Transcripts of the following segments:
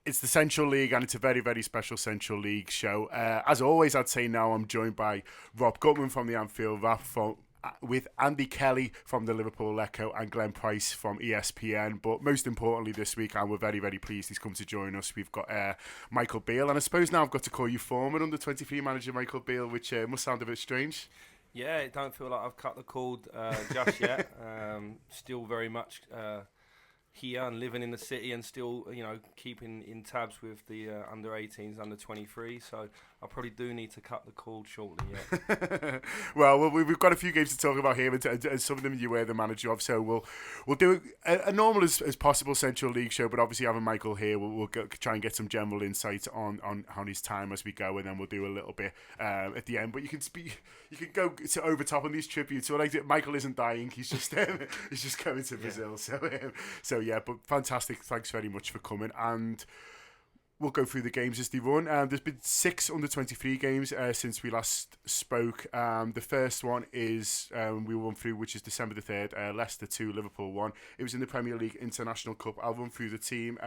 It's the Central League, and it's a very, very special Central League show. As always, I'd say now I'm joined by Rob Gutman from the Anfield Wrap, with Andy Kelly from the Liverpool Echo and Glenn Price from ESPN. But most importantly this week, and we're very, very pleased he's come to join us, we've got Michael Beale. And I suppose now I've got to call you former under-23 manager Michael Beale, which must sound a bit strange. Yeah, it don't feel like I've cut the cord just yet. Still very much here and living in the city, and still, keeping in tabs with the under 18s, under 23. So I probably do need to cut the cord shortly. Yeah. Well, we've got a few games to talk about here, and some of them you were the manager of. So we'll do a normal as possible Central League show, but obviously having Michael here, we'll try and get some general insight on his time as we go, and then we'll do a little bit at the end. But you can go to over top on these tributes. So Michael isn't dying; he's just going to Brazil. So yeah, but fantastic. Thanks very much for coming, and we'll go through the games as they run. There's been 6 under-23 games since we last spoke. The first one is we run through, which is December the 3rd, Leicester 2, Liverpool 1. It was in the Premier League International Cup. I'll run through the team,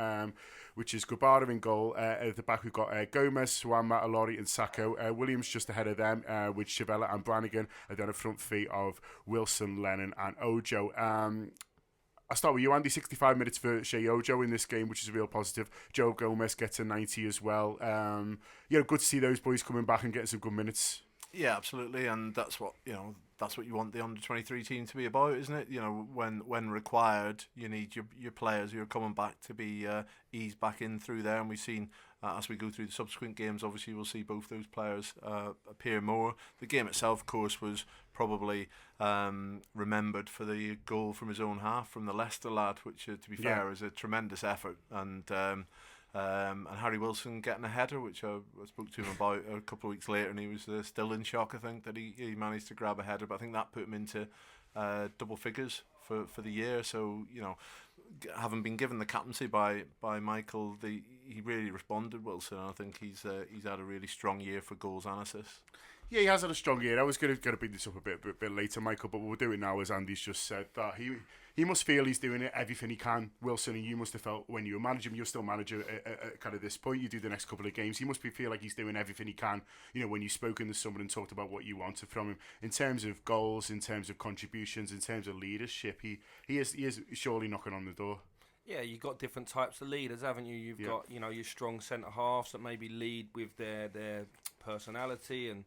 which is Grabara in goal. At the back, we've got Gomez, Suama, Alori and Sacco. Williams just ahead of them with Chivella and Brannigan. And then a front three of Wilson, Lennon and Ojo. I'll start with you, Andy. 65 minutes for Shea Ojo in this game, which is a real positive. Joe Gomez gets a 90 as well. Good to see those boys coming back and getting some good minutes. Yeah, absolutely, and that's what you want the under-23 team to be about, isn't it? When required, you need your players who are coming back to be eased back in through there, and we've seen as we go through the subsequent games, obviously we'll see both those players appear more. The game itself, of course, was probably remembered for the goal from his own half from the Leicester lad, which, to be fair, is a tremendous effort, and Harry Wilson getting a header, which I spoke to him about a couple of weeks later, and he was still in shock, I think, that he managed to grab a header, but I think that put him into double figures for the year. So, having been given the captaincy by Michael, he really responded, Wilson, and I think he's had a really strong year for goals and assists. Yeah, he has had a strong year. I was going to bring this up a bit later, Michael, but we'll do it now, as Andy's just said, that he must feel he's doing everything he can, Wilson, and you must have felt when you were manager, you're still manager at kind of this point, you do the next couple of games, he must feel like he's doing everything he can, when you spoke in the summer and talked about what you wanted from him, in terms of goals, in terms of contributions, in terms of leadership, he is surely knocking on the door. Yeah, you've got different types of leaders, haven't you? You've got, your strong centre-halves that maybe lead with their personality and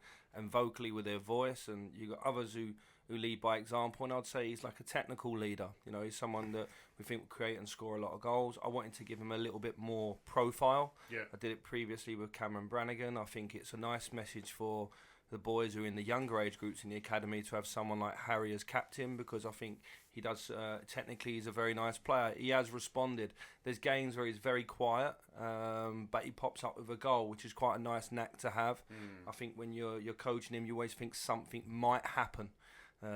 vocally with their voice, and you've got others who lead by example, and I'd say he's like a technical leader. He's someone that we think will create and score a lot of goals. I wanted to give him a little bit more profile. Yeah. I did it previously with Cameron Brannigan. I think it's a nice message for the boys who are in the younger age groups in the academy to have someone like Harry as captain, because I think he does, technically he's a very nice player. He has responded. There's games where he's very quiet, but he pops up with a goal, which is quite a nice knack to have. I think when you're coaching him, you always think something might happen.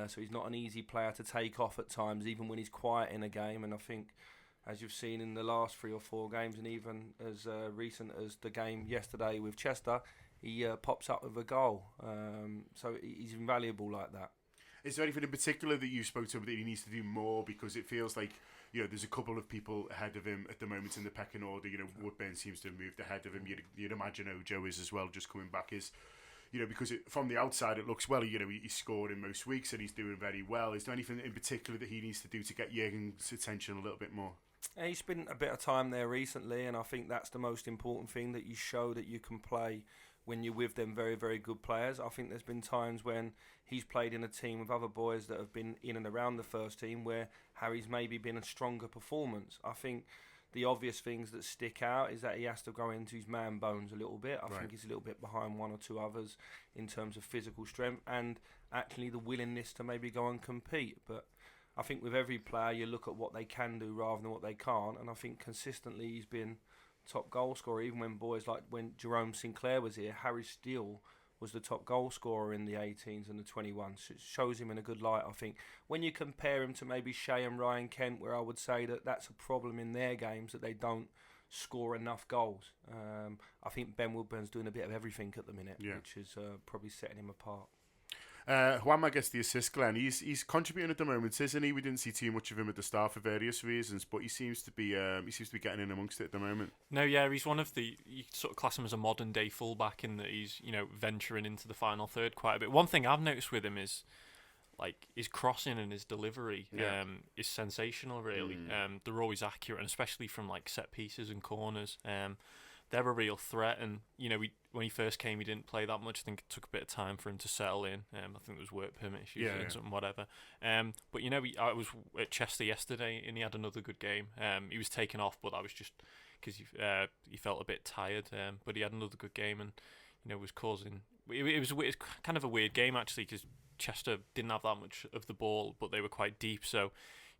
So he's not an easy player to take off at times, even when he's quiet in a game. And I think, as you've seen in the last 3 or 4 games, and even as recent as the game yesterday with Chester, he pops up with a goal. So he's invaluable like that. Is there anything in particular that you spoke to him that he needs to do more? Because it feels like, there's a couple of people ahead of him at the moment in the pecking order. Woodburn seems to have moved ahead of him. You'd imagine Ojo is as well, just coming back. Because from the outside it looks well, he's scored in most weeks and he's doing very well. Is there anything in particular that he needs to do to get Jürgen's attention a little bit more? He's spent a bit of time there recently, and I think that's the most important thing, that you show that you can play when you're with them very, very good players. I think there's been times when he's played in a team with other boys that have been in and around the first team where Harry's maybe been a stronger performance. I think the obvious things that stick out is that he has to grow into his man bones a little bit. I think he's a little bit behind 1 or 2 others in terms of physical strength and actually the willingness to maybe go and compete. But I think with every player, you look at what they can do rather than what they can't. And I think consistently he's been top goal scorer. Even when boys like when Jerome Sinclair was here, Harry Steele was the top goal scorer in the 18s and the 21s. It shows him in a good light, I think. When you compare him to maybe Shea and Ryan Kent, where I would say that that's a problem in their games, that they don't score enough goals. I think Ben Woodburn's doing a bit of everything at the minute, which is probably setting him apart. Juanma gets the assist, Glenn. He's contributing at the moment, isn't he? We didn't see too much of him at the start for various reasons, but he seems to be getting in amongst it at the moment. No, yeah, he's one of the, you sort of class him as a modern day fullback in that he's, venturing into the final third quite a bit. One thing I've noticed with him is like his crossing and his delivery is sensational, really. They're always accurate, and especially from like set pieces and corners. They're a real threat, and when he first came, he didn't play that much. I think it took a bit of time for him to settle in. I think there was work permit issues and something, whatever. But I was at Chester yesterday, and he had another good game. He was taken off, but that was just because he felt a bit tired. But he had another good game, and was causing. It was kind of a weird game actually, because Chester didn't have that much of the ball, but they were quite deep. So,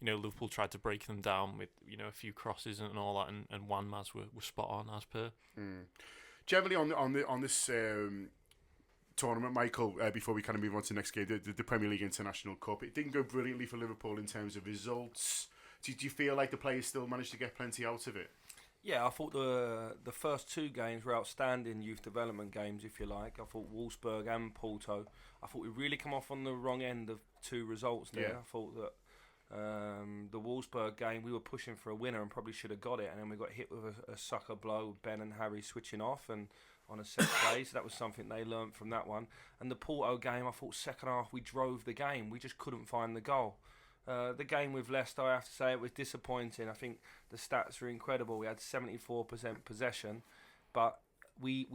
Liverpool tried to break them down with a few crosses and all that, and Juanma's were spot on as per. Generally on this tournament, Michael, before we kind of move on to the next game, the Premier League International Cup, it didn't go brilliantly for Liverpool in terms of results. Do you feel like the players still managed to get plenty out of it? Yeah, I thought the first two games were outstanding youth development games, if you like. I thought Wolfsburg and Porto. I thought we really come off on the wrong end of two results there. Yeah. I thought that the Wolfsburg game, we were pushing for a winner and probably should have got it, and then we got hit with a sucker blow, Ben and Harry switching off and on a set play, so that was something they learnt from that one. And the Porto game, I thought second half we drove the game, we just couldn't find the goal. The game with Leicester, I have to say, it was disappointing. I think the stats are incredible. We had 74% possession, but we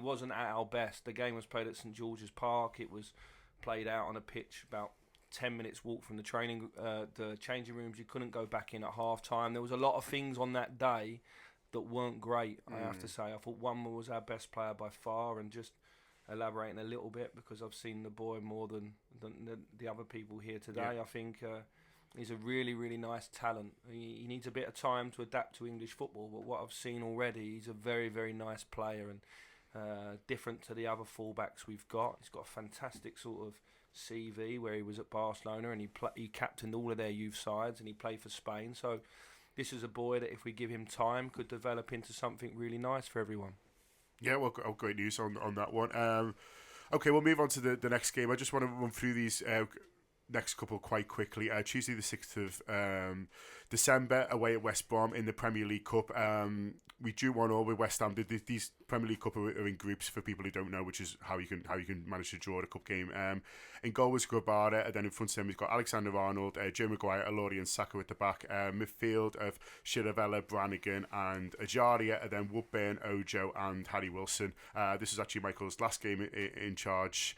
wasn't at our best. The game was played at St George's Park. It was played out on a pitch about 10 minutes walk from the changing rooms. You couldn't go back in at half time. There was a lot of things on that day that weren't great, I have to say. I thought Juanma was our best player by far, and just elaborating a little bit, because I've seen the boy more than the other people here today. Yeah. I think he's a really, really nice talent. He needs a bit of time to adapt to English football, but what I've seen already, he's a very, very nice player, and different to the other fullbacks we've got. He's got a fantastic sort of CV where he was at Barcelona, and he captained all of their youth sides, and he played for Spain. So this is a boy that, if we give him time, could develop into something really nice for everyone. Yeah, well, great news on that one. Okay, we'll move on to the next game. I just want to run through these next couple quite quickly. Tuesday the 6th of December, away at West Brom in the Premier League Cup. We drew 1-1 with West Ham. These Premier League Cup are in groups, for people who don't know, which is how you can manage to draw a cup game. In goal was Grabara, and then in front of him we've got Alexander-Arnold, Joe Maguire, Alori and Saka at the back. Midfield of Chiravella, Brannigan and Ajaria, and then Woodburn, Ojo and Harry Wilson. This is actually Michael's last game in charge.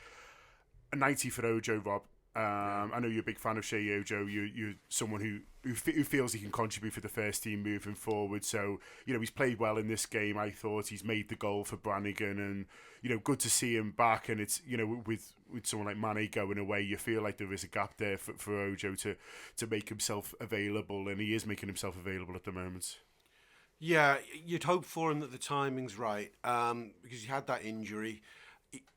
A 90 for Ojo, Rob. I know you're a big fan of Shea Ojo. You're someone who feels he can contribute for the first team moving forward. So, he's played well in this game. I thought he's made the goal for Brannigan, and, good to see him back. And it's, with someone like Mane going away, you feel like there is a gap there for Ojo to make himself available, and he is making himself available at the moment. Yeah, you'd hope for him that the timing's right, because he had that injury.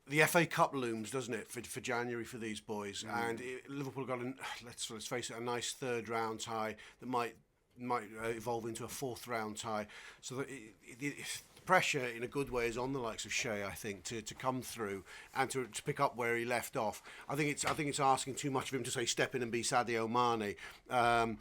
The FA Cup looms, doesn't it, for January for these boys? And Liverpool got let's face it, a nice third round tie that might evolve into a fourth round tie. So that the pressure, in a good way, is on the likes of Shea, I think, to come through and to pick up where he left off. I think it's asking too much of him to say step in and be Sadio Mane.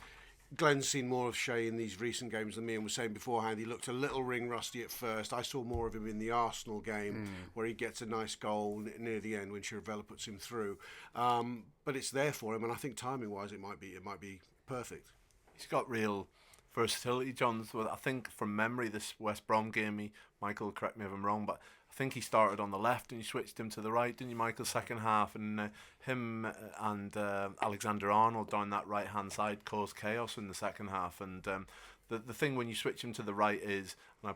Glenn's seen more of Shea in these recent games than me, and was saying beforehand he looked a little ring rusty at first. I saw more of him in the Arsenal game where he gets a nice goal near the end when Chiravella puts him through. But it's there for him, and I think timing wise it might be perfect. He's got real versatility, John. So I think from memory, this West Brom game, Michael, correct me if I'm wrong, but I think he started on the left and you switched him to the right, didn't you, Michael, second half? And him and Alexander-Arnold down that right-hand side caused chaos in the second half. And the thing when you switch him to the right is, and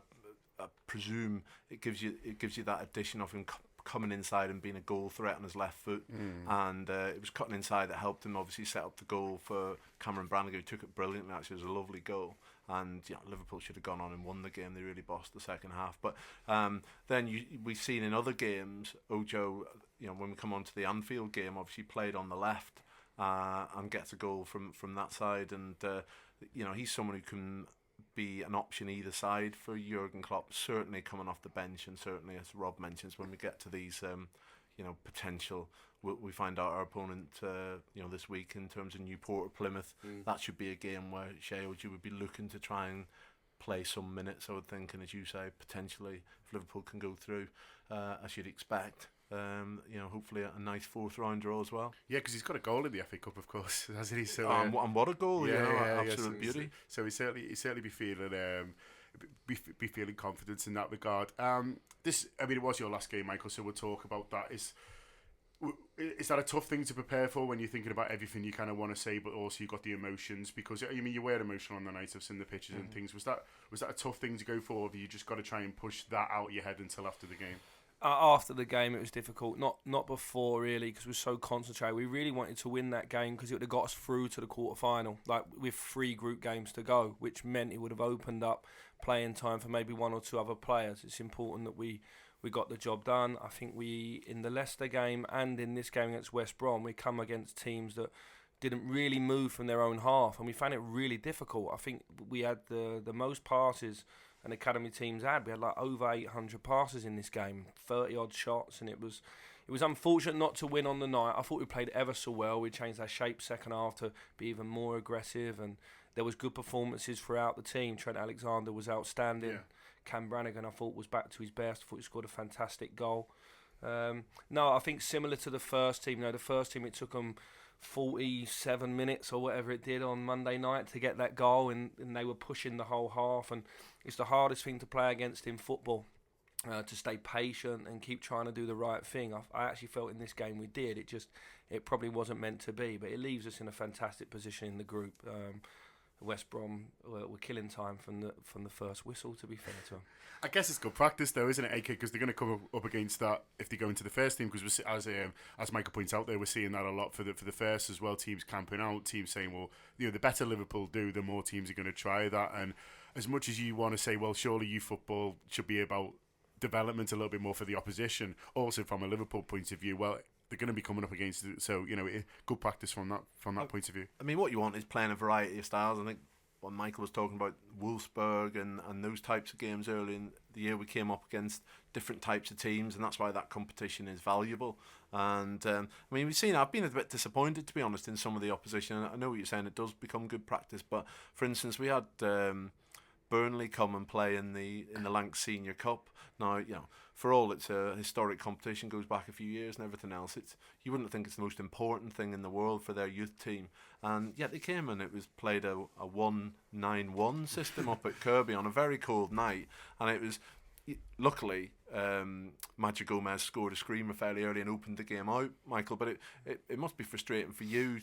I presume it gives you that addition of him coming inside and being a goal threat on his left foot. And it was cutting inside that helped him obviously set up the goal for Cameron Brannigan, who took it brilliantly. Actually, it was a lovely goal. And Liverpool should have gone on and won the game. They really bossed the second half. But then we've seen in other games, Ojo, when we come on to the Anfield game, obviously played on the left and gets a goal from that side. And he's someone who can be an option either side for Jurgen Klopp, certainly coming off the bench, and certainly, as Rob mentions, when we get to these potential. We find out our opponent, this week in terms of Newport or Plymouth. That should be a game where Shea Oji would be looking to try and play some minutes, I would think, and as you say, potentially if Liverpool can go through, as you'd expect, hopefully a nice fourth round draw as well. Yeah, because he's got a goal in the FA Cup, of course, hasn't he? So, and what a goal! Absolute beauty. So he certainly be feeling be feeling confidence in that regard. It was your last game, Michael. So we'll talk about that. Is that a tough thing to prepare for when you're thinking about everything you kind of want to say, but also you've got the emotions? Because you were emotional on the night. I've seen the pictures and things. Was that a tough thing to go for, or have you just got to try and push that out of your head until after the game? After the game, it was difficult. Not before, really, because we were so concentrated. We really wanted to win that game because it would have got us through to the quarter-final, like with 3 group games to go, which meant it would have opened up playing time for maybe 1 or 2 other players. It's important that we got the job done. I think in the Leicester game and in this game against West Brom, we come against teams that didn't really move from their own half, and we found it really difficult. I think we had the most passes an academy teams had. We had like over 800 passes in this game, 30 odd shots, and it was unfortunate not to win on the night. I thought we played ever so well. We changed our shape second half to be even more aggressive, and there was good performances throughout the team. Trent Alexander was outstanding. Yeah. Cam Brannigan, I thought, was back to his best. I thought he scored a fantastic goal. I think similar to the first team. The first team, it took them 47 minutes or whatever it did on Monday night to get that goal, and they were pushing the whole half. And it's the hardest thing to play against in football, to stay patient and keep trying to do the right thing. I actually felt in this game we did. It probably wasn't meant to be, but it leaves us in a fantastic position in the group. West Brom were killing time from the first whistle, to be fair to them. I guess it's good practice, though, isn't it, AK? Because they're going to come up against that if they go into the first team. Because as Michael points out there, we're seeing that a lot for the first as well. Teams camping out, teams saying, well, the better Liverpool do, the more teams are going to try that. And as much as you want to say, well, surely youth football should be about development a little bit more for the opposition, also from a Liverpool point of view, well, they're going to be coming up against it, so good practice from that point of view. I mean, what you want is playing a variety of styles. I think when Michael was talking about Wolfsburg and those types of games early in the year, we came up against different types of teams, and that's why that competition is valuable. And we've seen, I've been a bit disappointed, to be honest, in some of the opposition. I know what you're saying, it does become good practice, but for instance, we had Burnley come and play in the Lancs Senior Cup. Now, for all it's a historic competition, goes back a few years and everything else, you wouldn't think it's the most important thing in the world for their youth team. And yet they came and it was played a 1-9-1 system up at Kirkby on a very cold night. And it was, luckily, Magic Gomez scored a screamer fairly early and opened the game out, Michael. But it must be frustrating for you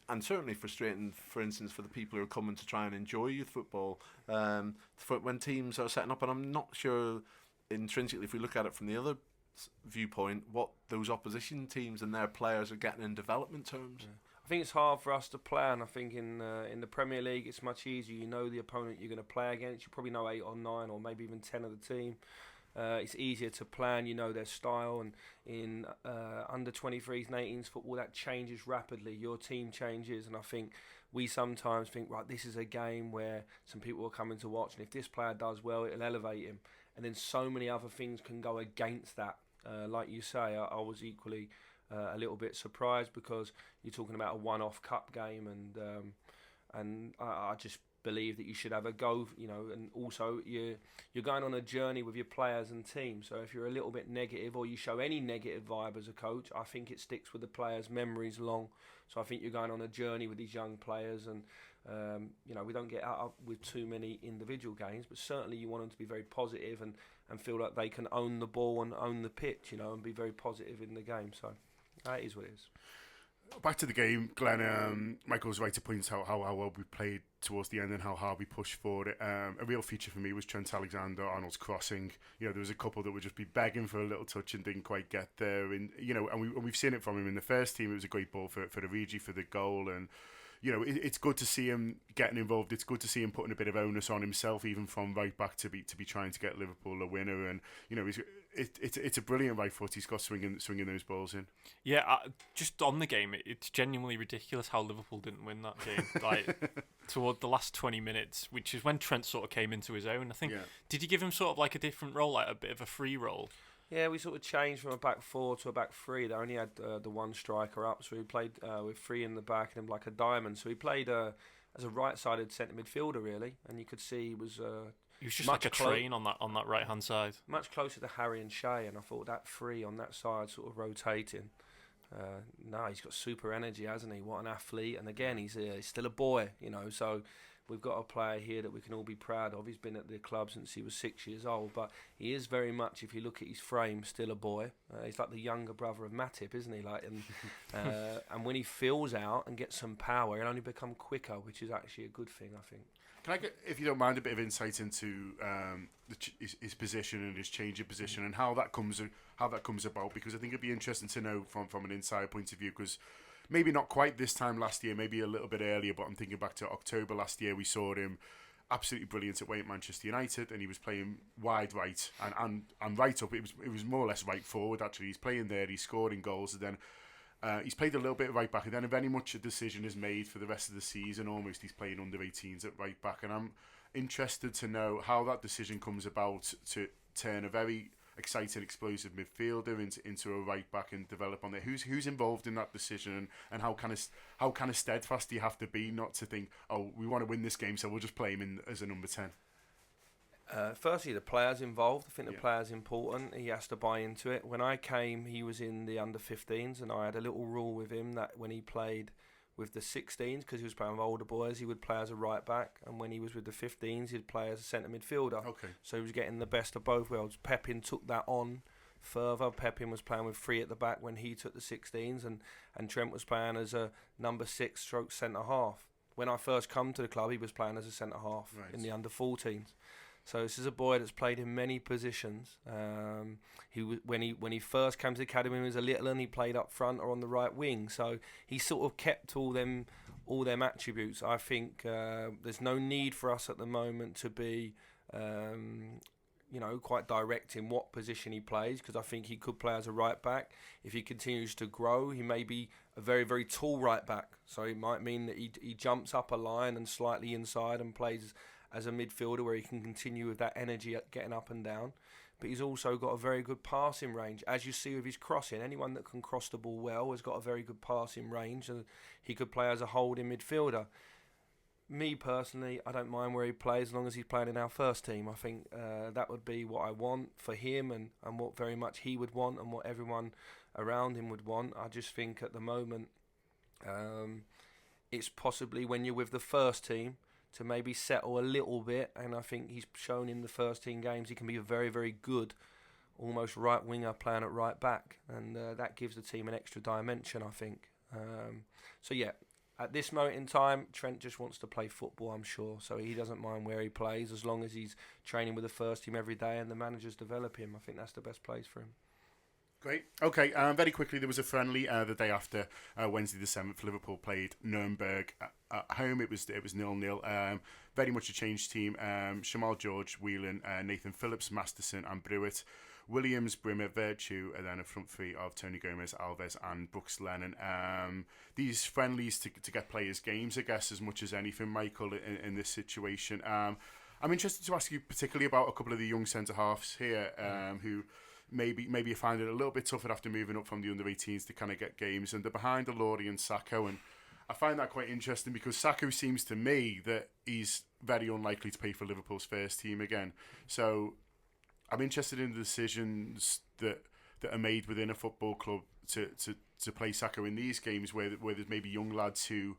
and certainly frustrating, for instance, for the people who are coming to try and enjoy youth football, when teams are setting up. And I'm not sure intrinsically, if we look at it from the other viewpoint, what those opposition teams and their players are getting in development terms. Yeah. I think it's hard for us to plan. I think in the Premier League it's much easier. You know the opponent you're going to play against. You probably know 8 or 9 or maybe even 10 of the team. It's easier to plan. You know their style. And in under 23s and 18s football, that changes rapidly. Your team changes, and I think we sometimes think, right, this is a game where some people are coming to watch, and if this player does well, it'll elevate him. And then so many other things can go against that. Like you say, I was equally a little bit surprised because you're talking about a one-off cup game, and I just believe that you should have a go, and also you're going on a journey with your players and team. So if you're a little bit negative or you show any negative vibe as a coach, I think it sticks with the players' memories long. So I think you're going on a journey with these young players, and we don't get out with too many individual games, but certainly you want them to be very positive and feel like they can own the ball and own the pitch, and be very positive in the game. So that is what it is. Back to the game, Glenn. Michael was right to point out how well we played towards the end and how hard we pushed for it. A real feature for me was Trent Alexander-Arnold's crossing. There was a couple that would just be begging for a little touch and didn't quite get there. And we've seen it from him in the first team. It was a great ball for Origi for the goal. And it's good to see him getting involved. It's good to see him putting a bit of onus on himself, even from right back to be trying to get Liverpool a winner. And it's a brilliant right foot he's got swinging those balls in. Yeah, just on the game, it's genuinely ridiculous how Liverpool didn't win that game. Like toward the last 20 minutes, which is when Trent sort of came into his own. I think did you give him sort of like a different role, like a bit of a free role? Yeah, we sort of changed from a back four to a back three. They only had the one striker up, so we played with three in the back and like a diamond. So we played as a right-sided centre midfielder, really, and you could see he was just much like a train on that right-hand side. much closer to Harry and Shea, and I thought that three on that side sort of rotating. No, he's got super energy, hasn't he? What an athlete! And again, he's still a boy, So we've got a player here that we can all be proud of. He's been at the club since he was 6 years old, but he is very much, if you look at his frame, still a boy. He's like the younger brother of Matip, isn't he? And when he fills out and gets some power, he'll only become quicker, which is actually a good thing, I think. Can I get, if you don't mind, a bit of insight into his position and his change of position and how that comes about? Because I think it'd be interesting to know from an inside point of view. Because maybe not quite this time last year, maybe a little bit earlier. But I'm thinking back to October last year. We saw him absolutely brilliant at Manchester United, and he was playing wide right and right up. It was more or less right forward actually. He's playing there. He's scoring goals, and then. He's played a little bit right back, and then very much a decision is made for the rest of the season. Almost, he's playing under 18s at right back, and I'm interested to know how that decision comes about to turn a very exciting, explosive midfielder into a right back and develop on there. Who's involved in that decision, and how kind of steadfast do you have to be not to think, oh, we want to win this game, so we'll just play him in as a number 10. Firstly, the player's involved. I think the player's important. He has to buy into it. When I came, he was in the under-15s, and I had a little rule with him that when he played with the 16s, because he was playing with older boys, he would play as a right back, and when he was with the 15s, he'd play as a centre midfielder. Okay. So he was getting the best of both worlds. Pepin took that on further. Pepin was playing with three at the back when he took the 16s, and Trent was playing as a number 6 stroke centre half. When I first come to the club, he was playing as a centre half in the under-14s. So this is a boy that's played in many positions. When he first came to the academy, he was a little, and he played up front or on the right wing. So he sort of kept all them attributes. I think there's no need for us at the moment to be, quite direct in what position he plays, because I think he could play as a right back. If he continues to grow, he may be a very, very tall right back. So it might mean that he jumps up a line and slightly inside and plays as a midfielder where he can continue with that energy at getting up and down. But he's also got a very good passing range. As you see with his crossing, anyone that can cross the ball well has got a very good passing range, and he could play as a holding midfielder. Me personally, I don't mind where he plays as long as he's playing in our first team. I think that would be what I want for him, and what very much he would want, and what everyone around him would want. I just think at the moment it's possibly when you're with the first team to maybe settle a little bit, and I think he's shown in the first team games he can be a very, very good almost right winger playing at right back, and that gives the team an extra dimension, I think. At this moment in time, Trent just wants to play football, I'm sure, so he doesn't mind where he plays as long as he's training with the first team every day and the managers develop him. I think that's the best place for him. Great. Okay, very quickly, there was a friendly the day after Wednesday the 7th. Liverpool played Nuremberg at home. It was 0-0. Very much a changed team. Shamal George, Whelan, Nathan Phillips, Masterson and Brewitt. Williams, Brimmer, Virtue, and then a front three of Tony Gomez, Alves and Brooks Lennon. These friendlies to get players games, I guess, as much as anything, Michael, in this situation. I'm interested to ask you particularly about a couple of the young centre-halves here who maybe you find it a little bit tougher after moving up from the under-18s to kind of get games, and they're behind Elordi and Sacco, and I find that quite interesting because Sacco seems to me that he's very unlikely to play for Liverpool's first team again. So I'm interested in the decisions that are made within a football club to play Sacco in these games where there's maybe young lads who,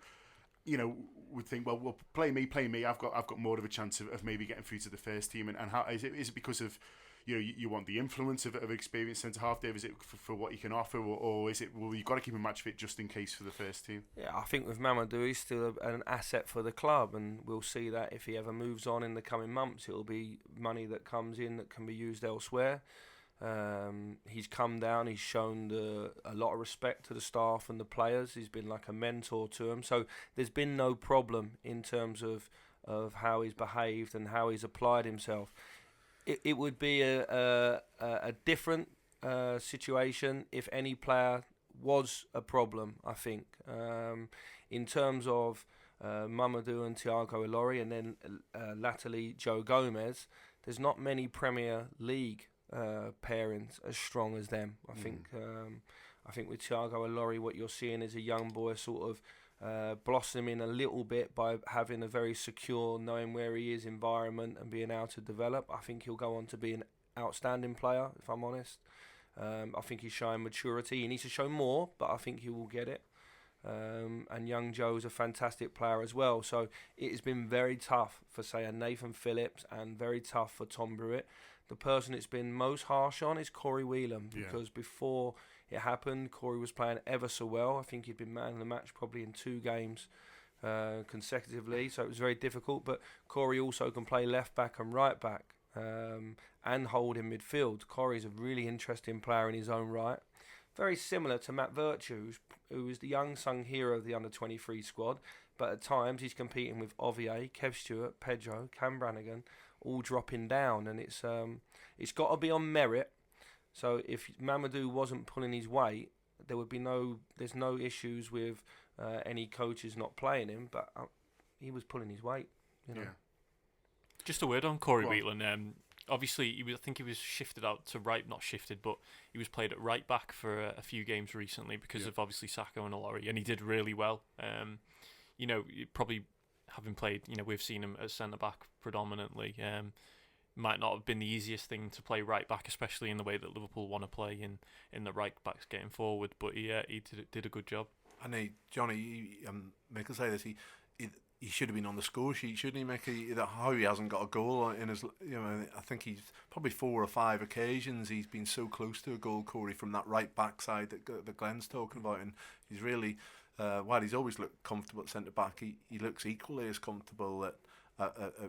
would think, well, play me. I've got more of a chance of maybe getting through to the first team, and how is it because of you want the influence of experienced centre half, Dave? Is it for what you can offer, or is it, well, you've got to keep him match fit just in case for the first team? Yeah, I think with Mamadou, he's still an asset for the club, and we'll see that if he ever moves on in the coming months, it'll be money that comes in that can be used elsewhere. He's come down, he's shown a lot of respect to the staff and the players. He's been like a mentor to them, so there's been no problem in terms of how he's behaved and how he's applied himself. It would be a different situation if any player was a problem, I think. In terms of Mamadou and Thiago Ilori, and then latterly Joe Gomez, there's not many Premier League pairings as strong as them. I think with Thiago and Laurie, what you're seeing is a young boy sort of blossoming a little bit by having a very secure, knowing where he is environment and being able to develop. I think he'll go on to be an outstanding player, if I'm honest. I think he's showing maturity. He needs to show more, but I think he will get it. And young Joe's a fantastic player as well. So it has been very tough for, say, a Nathan Phillips and very tough for Tom Brewitt. The person it's been most harsh on is Corey Whelan, because before it happened, Corey was playing ever so well. I think he'd been man of the match probably in 2 games consecutively, so it was very difficult. But Corey also can play left back and right back and hold in midfield. Corey's a really interesting player in his own right. Very similar to Matt Virtue, who is the young sung hero of the under-23 squad, but at times he's competing with Ovier, Kev Stewart, Pedro, Cam Brannigan, all dropping down, and it's got to be on merit. So if Mamadou wasn't pulling his weight, there would be there's no issues with any coaches not playing him, but he was pulling his weight, you know. Yeah. Just a word on Corey Whelan. Obviously, I think he was shifted out to right, not shifted, but he was played at right back for a few games recently because of obviously Sacco and Olori, and he did really well. You know, probably having played, you know, we've seen him as centre back predominantly. Might not have been the easiest thing to play right back, especially in the way that Liverpool want to play in the right backs getting forward. But he did a good job. And Johnny, Michael say this. He should have been on the score sheet, shouldn't he, Mickey? How he hasn't got a goal in his, you know, I think he's probably 4 or 5 occasions he's been so close to a goal, Corey, from that right back side that Glenn's talking about, and he's really, while he's always looked comfortable at centre back, he looks equally as comfortable at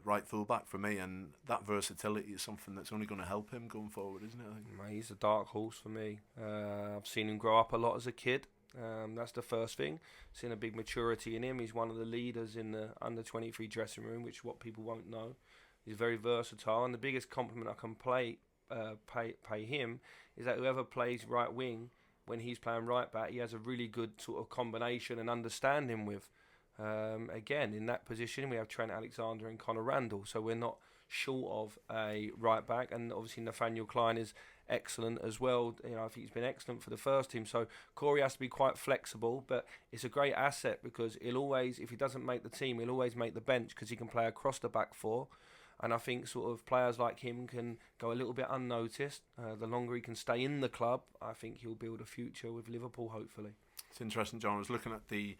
right full back for me, and that versatility is something that's only going to help him going forward, isn't it? I think. He's a dark horse for me. I've seen him grow up a lot as a kid. That's the first thing. Seen a big maturity in him. He's one of the leaders in the under-23 dressing room, which is what people won't know. He's very versatile, and the biggest compliment I can pay him is that whoever plays right wing, when he's playing right back, he has a really good sort of combination and understanding with. Again, in that position, we have Trent Alexander and Conor Randall, so we're not short of a right back, and obviously Nathaniel Klein is excellent as well. You know, I think he's been excellent for the first team. So Corey has to be quite flexible, but it's a great asset because he'll always, if he doesn't make the team, he'll always make the bench because he can play across the back 4. And I think sort of players like him can go a little bit unnoticed. The longer he can stay in the club, I think he'll build a future with Liverpool, hopefully. It's interesting, John. I was looking at the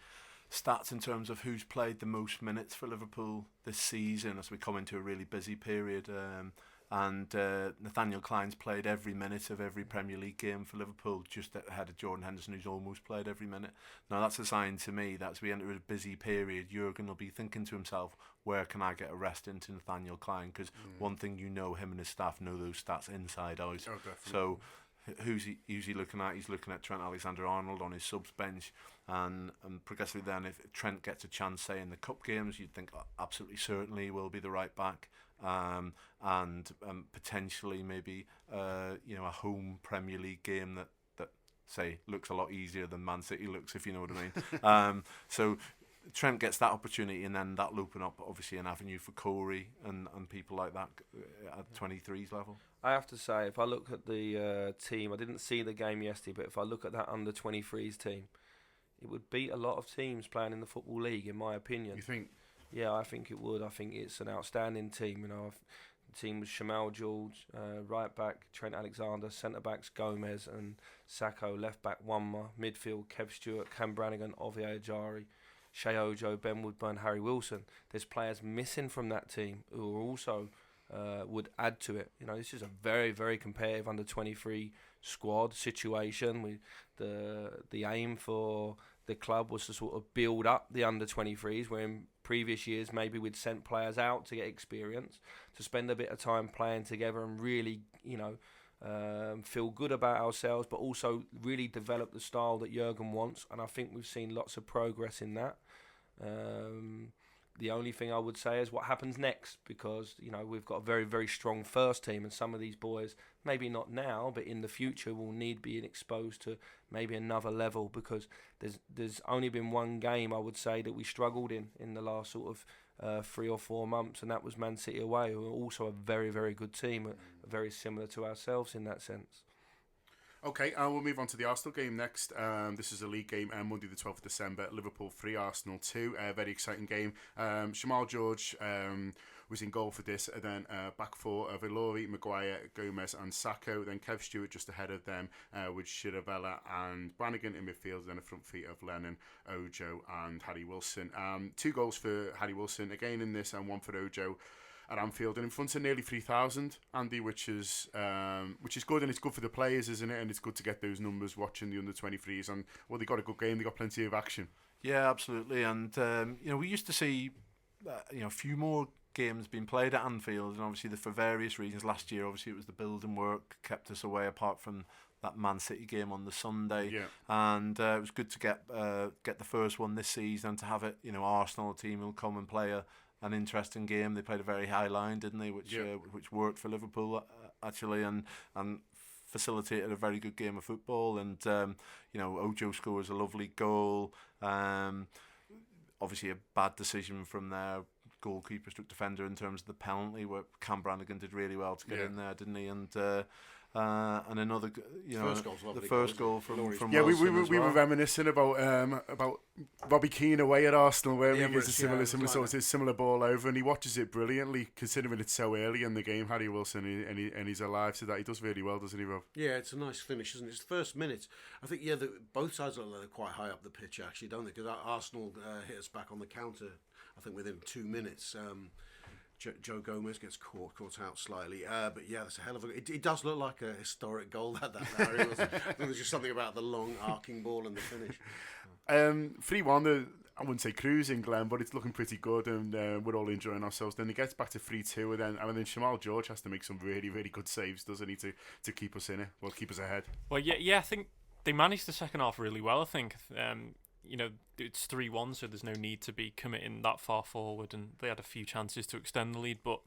stats in terms of who's played the most minutes for Liverpool this season as we come into a really busy period. And Nathaniel Klein's played every minute of every Premier League game for Liverpool, just ahead of Jordan Henderson, who's almost played every minute. Now, that's a sign to me that as we enter a busy period, Jurgen will be thinking to himself, where can I get a rest into Nathaniel Klein? Because one thing you know, him and his staff know those stats inside out. Oh, definitely. So who's he looking at? He's looking at Trent Alexander-Arnold on his subs bench, and progressively then, if Trent gets a chance, say, in the cup games, you'd think absolutely certainly will be the right back. And potentially maybe a home Premier League game that say looks a lot easier than Man City looks, if you know what I mean. So Trent gets that opportunity, and then that'll open up obviously an avenue for Corey and people like that at 23s level. I have to say, if I look at the team, I didn't see the game yesterday, but if I look at that under-23s team, it would beat a lot of teams playing in the Football League, in my opinion. You think? Yeah, I think it would. I think it's an outstanding team. You know, the team was Shamal George, right back Trent Alexander, centre backs Gomez and Sacco, left back Wanma, midfield Kev Stewart, Cam Brannigan, Ovie Ajari, Shea Ojo, Ben Woodburn, Harry Wilson. There's players missing from that team who are also would add to it. You know, this is a very, very competitive under-23 squad situation. With the aim for the club was to sort of build up the under-23s, where in previous years maybe we'd sent players out to get experience, to spend a bit of time playing together and really, you know, feel good about ourselves, but also really develop the style that Jurgen wants. And I think we've seen lots of progress in that. The only thing I would say is what happens next, because, you know, we've got a very, very strong first team, and some of these boys, maybe not now, but in the future, will need being exposed to maybe another level, because there's only been one game, I would say, that we struggled in the last sort of 3 or 4 months, and that was Man City away, who are also a very, very good team, very similar to ourselves in that sense. Okay, we'll move on to the Arsenal game next. This is a league game, Monday the 12th of December, Liverpool 3, Arsenal 2. Very exciting game. Shamal George was in goal for this, and then back four of Ilori, Maguire, Gomez and Sacco. Then Kev Stewart just ahead of them with Chiravella and Brannigan in midfield, then a front three of Lennon, Ojo and Harry Wilson. 2 goals for Harry Wilson again in this, and 1 for Ojo at Anfield, and in front of nearly 3,000, Andy, which is good, and it's good for the players, isn't it? And it's good to get those numbers watching the under-23s, and well, they got a good game, they got plenty of action. Yeah, absolutely, and we used to see a few more games being played at Anfield, and obviously for various reasons. Last year, obviously, it was the building work kept us away, apart from that Man City game on the Sunday, and it was good to get the first one this season, and to have it, Arsenal team will come and play an interesting game. They played a very high line, didn't they? Which worked for Liverpool actually, and facilitated a very good game of football. And Ojo scores a lovely goal. Obviously a bad decision from their goalkeeper struck defender in terms of the penalty, where Cam Brannigan did really well to get in there, didn't he? And another, the first goal from Wilson we were reminiscing about Robbie Keane away at Arsenal, where he gets a similar ball over, and he watches it brilliantly, considering it's so early in the game. Harry Wilson, and he's alive to that. He does really well, doesn't he, Rob? Yeah, it's a nice finish, isn't it? It's the first minute. I think both sides are quite high up the pitch, actually, don't they? Because Arsenal hit us back on the counter, I think within 2 minutes. Joe Gomez gets caught out slightly, but yeah, that's a hell of a. It does look like a historic goal. That Harry Wilson. I think there's just something about the long arcing ball and the finish. 3-1. I wouldn't say cruising, Glenn, but it's looking pretty good, and we're all enjoying ourselves. Then it gets back to 3-2, and then Shamal George has to make some really, really good saves, doesn't he, to keep us in it? Well, keep us ahead. Well, yeah, I think they managed the second half really well. I think. It's 3-1, so there's no need to be committing that far forward, and they had a few chances to extend the lead, but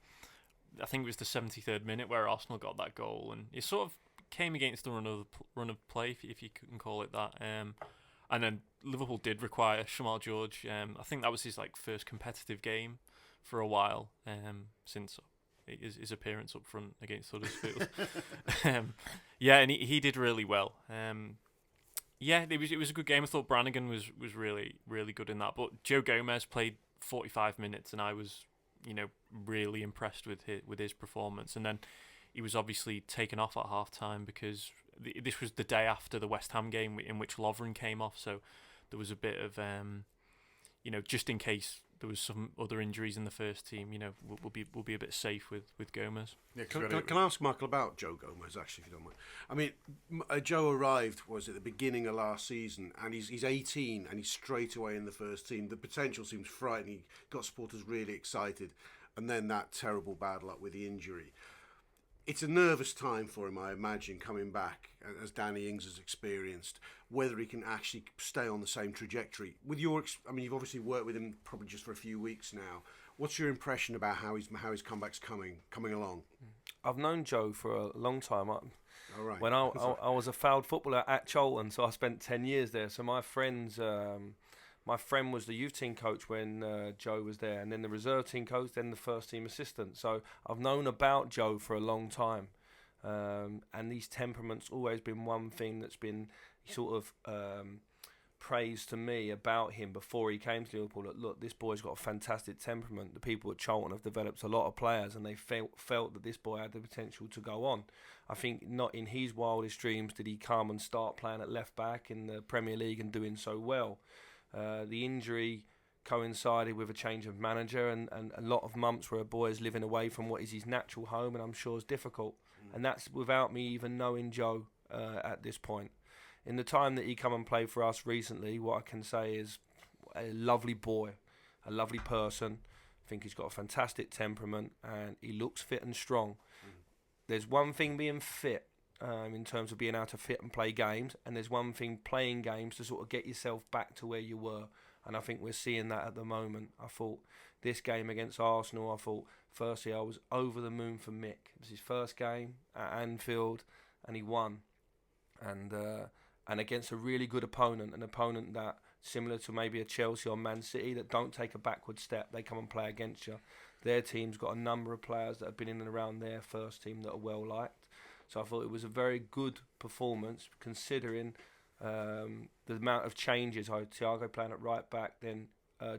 I think it was the 73rd minute where Arsenal got that goal, and it sort of came against the run of play, if you can call it that. And then Liverpool did require Shamal George. I think that was his first competitive game for a while, since his appearance up front against Huddersfield. And he did really well. It was a good game. I thought Brannigan was really, really good in that. But Joe Gomez played 45 minutes, and I was, really impressed with his performance. And then he was obviously taken off at half time because this was the day after the West Ham game in which Lovren came off. So there was a bit of, just in case there was some other injuries in the first team, we'll be a bit safe with Gomez. Yeah, can I ask Michael about Joe Gomez, actually, if you don't mind? I mean, Joe arrived, at the beginning of last season, and he's 18, and he's straight away in the first team. The potential seems frightening. He got supporters really excited, and then that terrible bad luck with the injury. It's a nervous time for him, I imagine, coming back, as Danny Ings has experienced, whether he can actually stay on the same trajectory. With you've obviously worked with him probably just for a few weeks now. What's your impression about how his comeback's coming along? I've known Joe for a long time. Right. When I was a failed footballer at Charlton, so I spent 10 years there. So my friend was the youth team coach when Joe was there, and then the reserve team coach, then the first team assistant. So I've known about Joe for a long time, and these temperaments always been one thing that's been sort of praised to me about him before he came to Liverpool. Look, this boy's got a fantastic temperament. The people at Charlton have developed a lot of players, and they felt that this boy had the potential to go on. I think not in his wildest dreams did he come and start playing at left back in the Premier League and doing so well. The injury coincided with a change of manager and a lot of months where a boy is living away from what is his natural home, and I'm sure is difficult. And that's without me even knowing Joe at this point. In the time that he come and played for us recently, what I can say is a lovely boy, a lovely person. I think he's got a fantastic temperament, and he looks fit and strong. There's one thing being fit, in terms of being able to fit and play games, and there's one thing playing games to sort of get yourself back to where you were, and I think we're seeing that at the moment. I thought this game against Arsenal, firstly I was over the moon for Mick. It was his first game at Anfield, and he won, and against a really good opponent, an opponent that similar to maybe a Chelsea or Man City, that don't take a backward step. They come and play against you. Their team's got a number of players that have been in and around their first team that are well liked. So I thought it was a very good performance, considering the amount of changes. Thiago playing at right back, then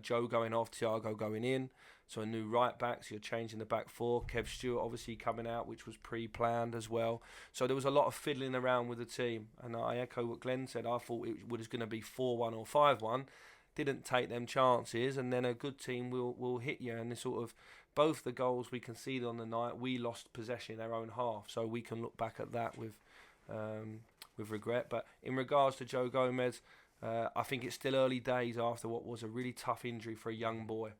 Joe going off, Thiago going in. So a new right back, so you're changing the back four. Kev Stewart obviously coming out, which was pre-planned as well. So there was a lot of fiddling around with the team. And I echo what Glenn said. I thought it was going to be 4-1 or 5-1. Didn't take them chances, and then a good team will hit you. And sort of both the goals we conceded on the night, we lost possession in our own half. So we can look back at that with regret. But in regards to Joe Gomez, I think it's still early days after what was a really tough injury for a young boy.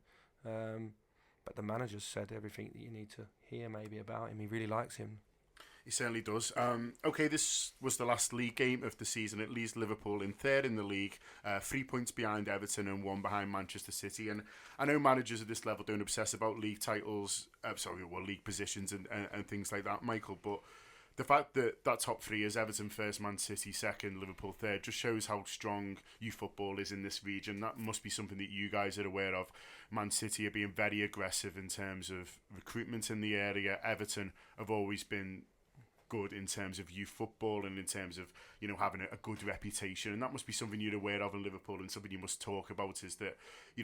But the manager's said everything that you need to hear maybe about him. He really likes him. He certainly does. Okay, this was the last league game of the season. It leaves Liverpool in third in the league, 3 points behind Everton and 1 behind Manchester City. And I know managers at this level don't obsess about league titles, league positions and things like that, Michael, but the fact that that top 3 is Everton first, Man City second, Liverpool third, just shows how strong youth football is in this region. That must be something that you guys are aware of. Man City are being very aggressive in terms of recruitment in the area. Everton have always been good in terms of youth football and in terms of, having a good reputation. And that must be something you're aware of in Liverpool, and something you must talk about, is that,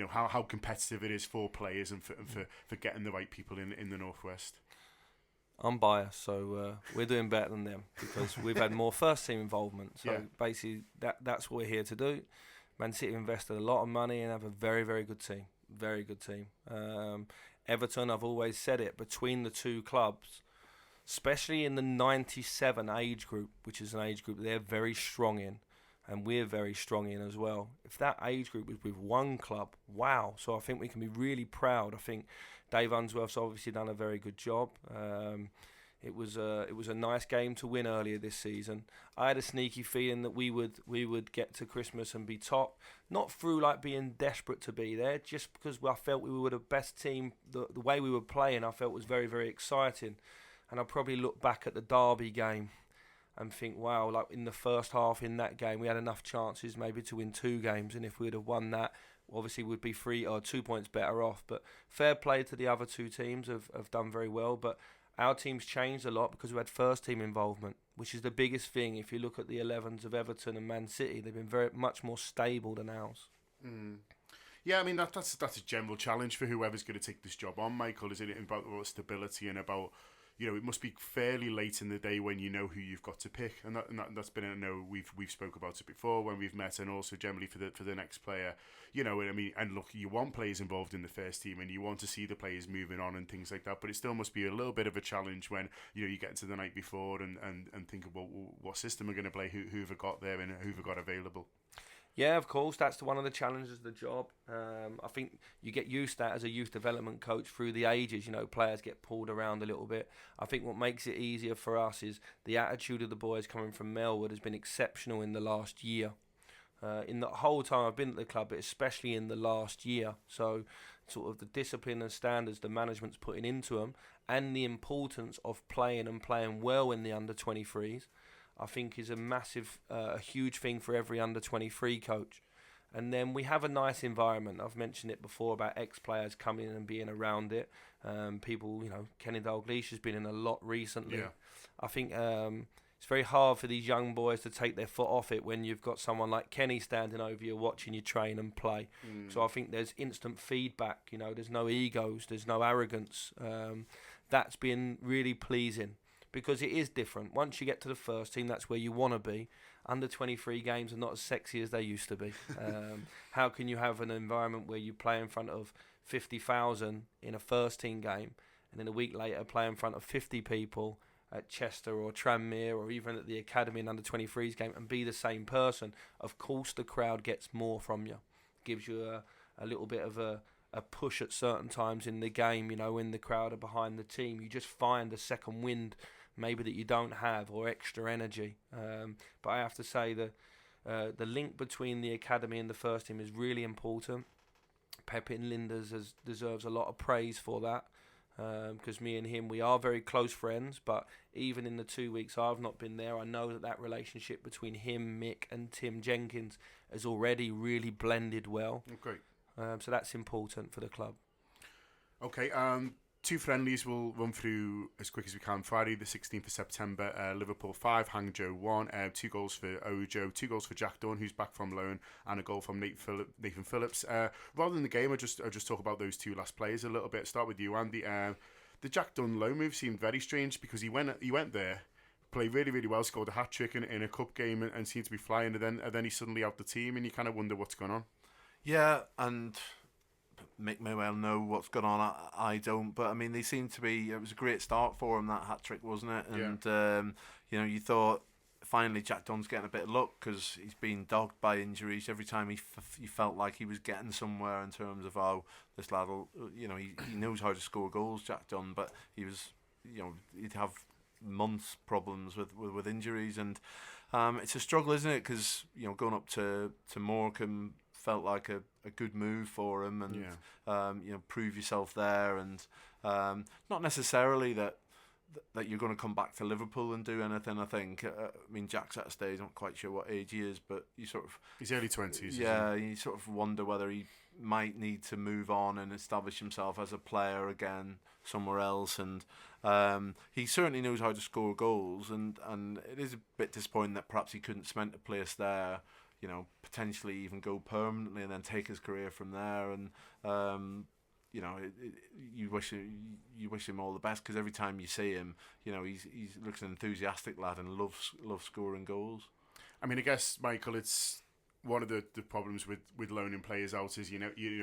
how competitive it is for players and for getting the right people in the Northwest. I'm biased, so we're doing better than them because we've had more first team involvement. So basically, that's what we're here to do. Man City invested a lot of money and have a very, very good team. Very good team. Everton, I've always said it, between the two clubs, especially in the 97 age group, which is an age group they're very strong in, and we're very strong in as well. If that age group was with one club, wow. So I think we can be really proud. I think Dave Unsworth's obviously done a very good job. It was a nice game to win earlier this season. I had a sneaky feeling that we would get to Christmas and be top, not through like being desperate to be there, just because I felt we were the best team. The way we were playing, I felt was very, very exciting. And I'll probably look back at the Derby game and think, wow, like in the first half in that game, we had enough chances maybe to win 2 games. And if we'd have won that, obviously we'd be 3 or 2 points better off. But fair play to the other 2 teams, have done very well. But our team's changed a lot because we had first team involvement, which is the biggest thing. If you look at the 11s of Everton and Man City, they've been very much more stable than ours. Mm. Yeah, I mean, that's a general challenge for whoever's going to take this job on, Michael, isn't it? About stability and about, it must be fairly late in the day when you know who you've got to pick, and that's been, I know we've spoke about it before when we've met, and also generally for the next player, I mean, and look, you want players involved in the first team, and you want to see the players moving on and things like that, but it still must be a little bit of a challenge when you get to the night before and think about what system we're going to play, who have got there and who have got available. Yeah, of course, that's one of the challenges of the job. I think you get used to that as a youth development coach through the ages. Players get pulled around a little bit. I think what makes it easier for us is the attitude of the boys coming from Melwood has been exceptional in the last year. In the whole time I've been at the club, but especially in the last year. So sort of the discipline and standards the management's putting into them, and the importance of playing well in the under-23s, I think is a massive, a huge thing for every under-23 coach. And then we have a nice environment. I've mentioned it before about ex-players coming in and being around it. People, Kenny Dalglish has been in a lot recently. Yeah. I think it's very hard for these young boys to take their foot off it when you've got someone like Kenny standing over you watching you train and play. So I think there's instant feedback. There's no egos, there's no arrogance. That's been really pleasing, because it is different. Once you get to the first team, that's where you want to be. Under-23 games are not as sexy as they used to be. How can you have an environment where you play in front of 50,000 in a first team game, and then a week later play in front of 50 people at Chester or Tranmere or even at the academy in under-23s game and be the same person? Of course the crowd gets more from you. Gives you a little bit of a push at certain times in the game, when the crowd are behind the team. You just find a second wind maybe that you don't have, or extra energy. But I have to say the link between the academy and the first team is really important. Pepin Linders deserves a lot of praise for that. because me and him, we are very close friends, but even in the 2 weeks I've not been there, I know that relationship between him, Mick and Tim Jenkins has already really blended well. Great. So that's important for the club. Okay, 2 friendlies we'll run through as quick as we can. Friday the 16th of September, Liverpool 5, Hangzhou 1. 2 goals for Ojo, 2 goals for Jack Dunn, who's back from loan, and a goal from Nathan Phillips. Rather than the game, I'll just talk about those 2 last players a little bit. Start with you, Andy. The Jack Dunn loan move seemed very strange because he went there, played really, really well, scored a hat-trick in a cup game and seemed to be flying, and then he's suddenly out the team, and you kind of wonder what's going on. Yeah, and Mick may well know what's going on. I don't, but I mean, they seem to be. It was a great start for him, that hat trick, wasn't it? And you thought finally Jack Dunn's getting a bit of luck because he's been dogged by injuries. Every time he felt like he was getting somewhere in terms of this lad will, he knows how to score goals, Jack Dunn, but he was, he'd have months problems with injuries, and it's a struggle, isn't it? Because going up to Morecambe felt like a good move for him, and prove yourself there, and not necessarily that you're going to come back to Liverpool and do anything. I think Jack's at a stage, I'm not quite sure what age he is, but he's early 20s. Yeah, you sort of wonder whether he might need to move on and establish himself as a player again somewhere else, and he certainly knows how to score goals, and it is a bit disappointing that perhaps he couldn't cement a place there, potentially even go permanently and then take his career from there. And you wish him all the best, because every time you see him, he looks an enthusiastic lad and loves scoring goals. I mean, I guess, Michael, it's one of the problems with loaning players out is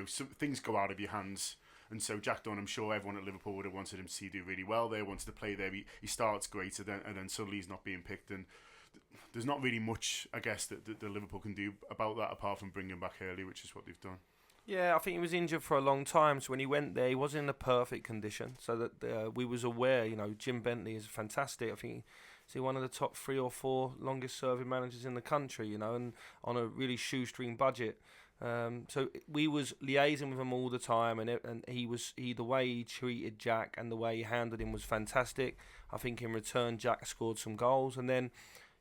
some things go out of your hands. And so Jack Dunn, I'm sure everyone at Liverpool would have wanted him to do really well there, wanted to play there. He starts great, and then suddenly he's not being picked, and there's not really much, I guess, that Liverpool can do about that apart from bring him back early, which is what they've done. Yeah, I think he was injured for a long time, so when he went there, he wasn't in a perfect condition, so that we was aware, Jim Bentley is fantastic. I think he's one of the top 3 or 4 longest serving managers in the country, and on a really shoestring budget. So we was liaising with him all the time, and the way he treated Jack and the way he handled him was fantastic. I think in return, Jack scored some goals, and then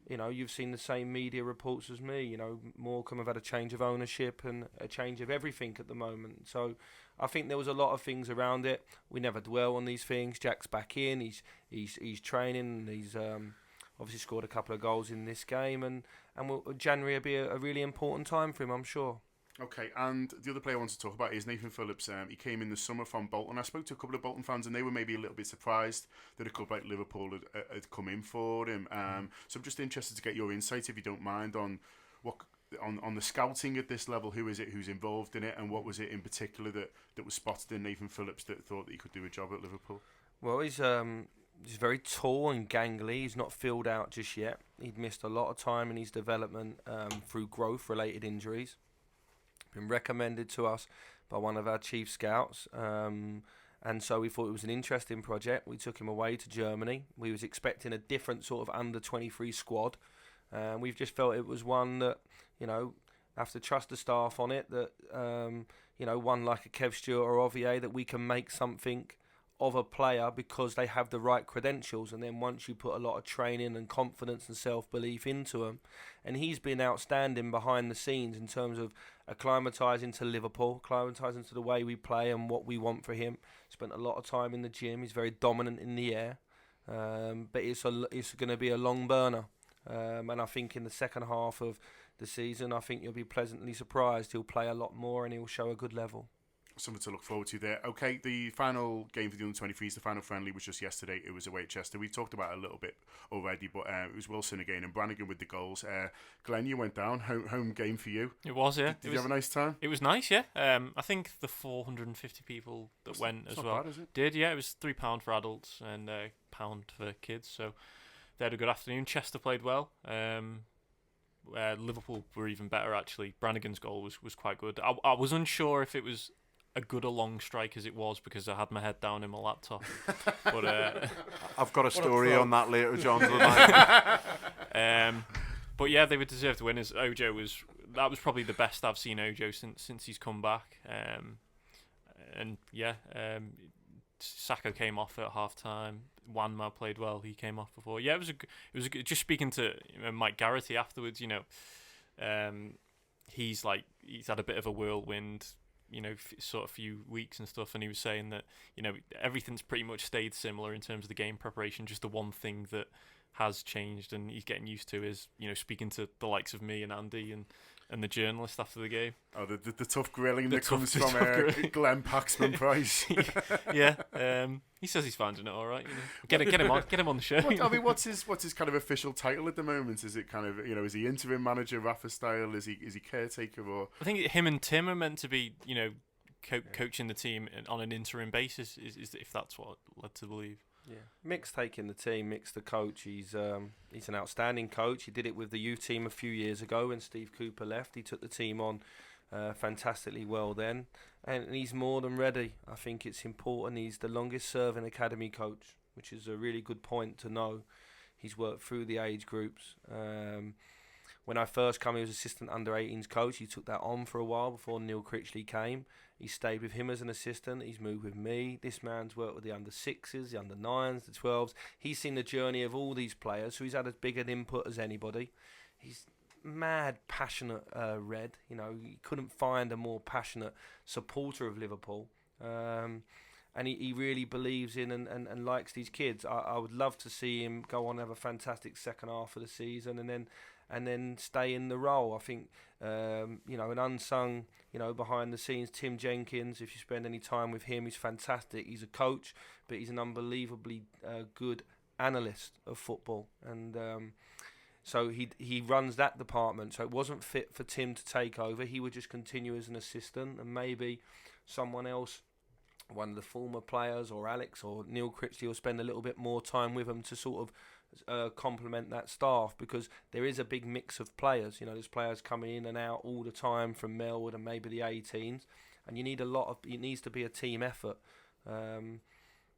you've seen the same media reports as me. Morecambe have had a change of ownership and a change of everything at the moment. So I think there was a lot of things around it. We never dwell on these things. Jack's back in. He's training. He's obviously scored a couple of goals in this game, and January will be a really important time for him, I'm sure. Okay, and the other player I want to talk about is Nathan Phillips. He came in the summer from Bolton. I spoke to a couple of Bolton fans, and they were maybe a little bit surprised that a club like Liverpool had come in for him. So I'm just interested to get your insight, if you don't mind, on the scouting at this level. Who is it who's involved in it, and what was it in particular that was spotted in Nathan Phillips that thought that he could do a job at Liverpool? Well, he's very tall and gangly. He's not filled out just yet. He'd missed a lot of time in his development through growth-related injuries. Been recommended to us by one of our chief scouts, and so we thought it was an interesting project. We took him away to Germany. We was expecting a different sort of under-23 squad, and we've just felt it was one that, have to trust the staff on it, that one like a Kev Stewart or Ovier, that we can make something of a player because they have the right credentials. And then once you put a lot of training and confidence and self-belief into them, and he's been outstanding behind the scenes in terms of acclimatising to Liverpool, acclimatising to the way we play and what we want for him. Spent a lot of time in the gym. He's very dominant in the air, but it's going to be a long burner, and I think in the second half of the season, I think you'll be pleasantly surprised. He'll play a lot more and he'll show a good level. Something to look forward to there. Okay, the final game for the under-23s, the final friendly, was just yesterday. It was away at Chester. We talked about it a little bit already, but it was Wilson again and Brannigan with the goals. Glenn, you went down. Home game for you. It was, yeah. Did you have a nice time? It was nice, yeah. I think the 450 people that went as well bad, is it? did, yeah. It was £3 for adults and £1 for kids, so they had a good afternoon. Chester played well. Liverpool were even better, actually. Brannigan's goal was quite good. I was unsure if it was a good a long strike as it was because I had my head down in my laptop. But I've got a story on that later, John. But yeah, they were deserved winners. Ojo that was probably the best I've seen Ojo since he's come back. And yeah, Saka came off at half time. Wanma played well. He came off before. Yeah, it was a good. Just speaking to Mike Garrity afterwards, he's had a bit of a whirlwind, sort of few weeks and stuff, and he was saying that everything's pretty much stayed similar in terms of the game preparation. Just the one thing that has changed and he's getting used to is speaking to the likes of me and Andy and the journalist after the game. Oh, the tough grilling that comes from Glenn Paxman Price. Yeah, he says he's finding it all right. Get him on the show. What's his kind of official title at the moment? Is it kind of is he interim manager, Rafa style? Is he caretaker? Or I think him and Tim are meant to be coaching the team on an interim basis. Is if that's what led to believe. Yeah, Mick's taking the team. Mick's the coach. He's an outstanding coach. He did it with the youth team a few years ago when Steve Cooper left. He took the team on fantastically well then, and he's more than ready. I think it's important. He's the longest serving academy coach, which is a really good point to know. He's worked through the age groups. When I first came, he was assistant under-18s coach. He took that on for a while before Neil Critchley came. He stayed with him as an assistant. He's moved with me. This man's worked with the under-6s, the under-9s, the 12s. He's seen the journey of all these players, so he's had as big an input as anybody. He's mad, passionate Red. You couldn't find a more passionate supporter of Liverpool. And he really believes in and likes these kids. I would love to see him go on and have a fantastic second half of the season and then stay in the role. I think, an unsung, behind the scenes, Tim Jenkins, if you spend any time with him, he's fantastic. He's a coach, but he's an unbelievably good analyst of football. And so he runs that department. So it wasn't fit for Tim to take over. He would just continue as an assistant, and maybe someone else, one of the former players or Alex or Neil Critchley, will spend a little bit more time with them to sort of complement that staff, because there is a big mix of players. There's players coming in and out all the time from Melwood and maybe the 18s, and you need it needs to be a team effort.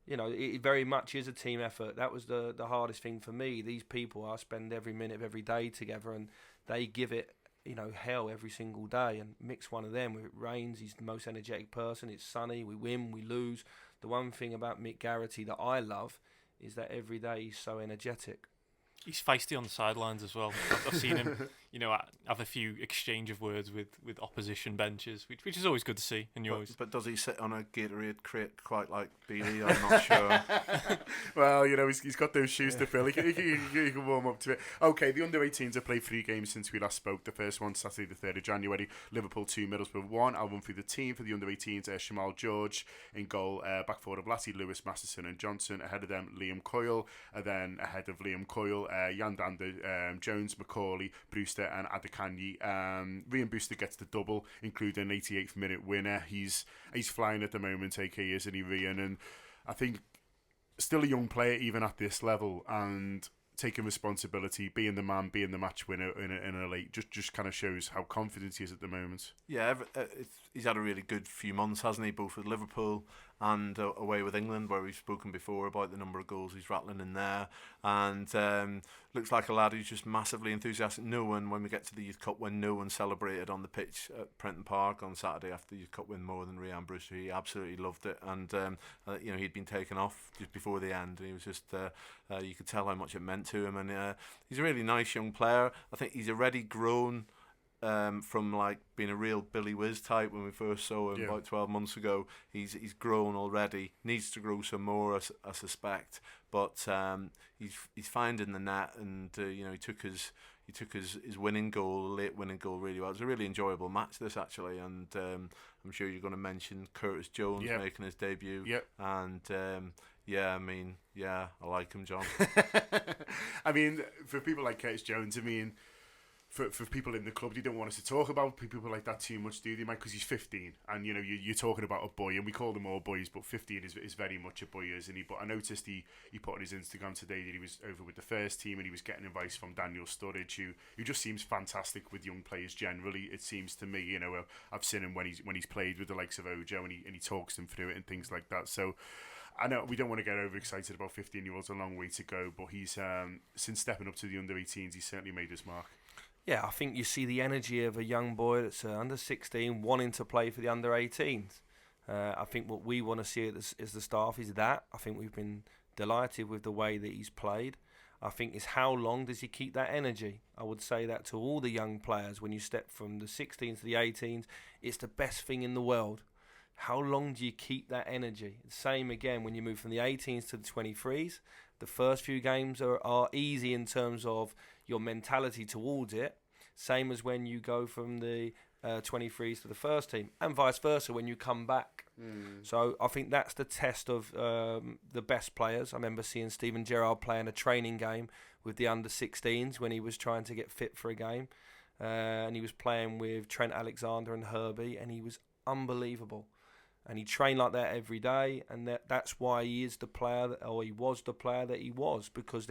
It very much is a team effort. That was the hardest thing for me. These people, I spend every minute of every day together, and they give it hell every single day. And Mick's one of them. When it rains, he's the most energetic person. It's sunny, we win, we lose. The one thing about Mick Garrity that I love is that every day he's so energetic. He's feisty on the sidelines as well. I've seen him, have a few exchange of words with opposition benches, which is always good to see. And but does he sit on a Gatorade crate quite like Beale? I'm not sure. Well, he's got those shoes to fill. He can warm up to it. Okay, the under-18s have played 3 games since we last spoke. The first one, Saturday the 3rd of January, Liverpool 2, Middlesbrough 1. I'll run through the team for the under-18s. Shamal George in goal, back forward of Lassie, Lewis, Masterson and Johnson. Ahead of them, Liam Coyle. Then ahead of Liam Coyle, Yandander, Jones, Macaulay, Brewster and Adekanyi. Ryan Brewster gets the double, including an 88th minute winner. He's flying at the moment, AK, isn't he, Ryan? And I think still a young player even at this level, and taking responsibility, being the man, being the match winner in a late, just kind of shows how confident he is at the moment. Yeah, he's had a really good few months, hasn't he, both with Liverpool and away with England, where we've spoken before about the number of goals he's rattling in there. And looks like a lad who's just massively enthusiastic. When we get to the Youth Cup, when no one celebrated on the pitch at Prenton Park on Saturday after the Youth Cup win more than Ryan Brewster, he absolutely loved it. And he'd been taken off just before the end, and he was just you could tell how much it meant to him. And he's a really nice young player. I think he's already grown from like being a real Billy Whiz type when we first saw him about 12 months ago. He's grown already. Needs to grow some more, I suspect. But he's finding the net, and he took his winning goal, late winning goal, really well. It was a really enjoyable match, this, actually, and I'm sure you're going to mention Curtis Jones making his debut. Yep. And I like him, John. I mean, for people like Curtis Jones, for people in the club, they don't want us to talk about people like that too much, do they, Mike? Because he's 15, and you're talking about a boy, and we call them all boys, but 15 is very much a boy, isn't he? But I noticed he put on his Instagram today that he was over with the first team, and he was getting advice from Daniel Sturridge, who just seems fantastic with young players generally. It seems to me, I've seen him when he's played with the likes of Ojo, and he talks them through it and things like that. So I know we don't want to get overexcited about 15-year-olds, a long way to go, but he's since stepping up to the under-18s, he's certainly made his mark. Yeah, I think you see the energy of a young boy that's under 16 wanting to play for the under 18s. I think what we want to see as the staff is that. I think we've been delighted with the way that he's played. I think is how long does he keep that energy? I would say that to all the young players when you step from the 16s to the 18s, it's the best thing in the world. How long do you keep that energy? Same again when you move from the 18s to the 23s. The first few games are easy in terms of your mentality towards it. Same as when you go from the 23s to the first team, and vice versa when you come back. So I think that's the test of the best players. I remember seeing Steven Gerrard playing a training game with the under-16s when he was trying to get fit for a game, and he was playing with Trent Alexander and Herbie, and he was unbelievable. And he trained like that every day, and that's why he is the player, he was the player that he was, because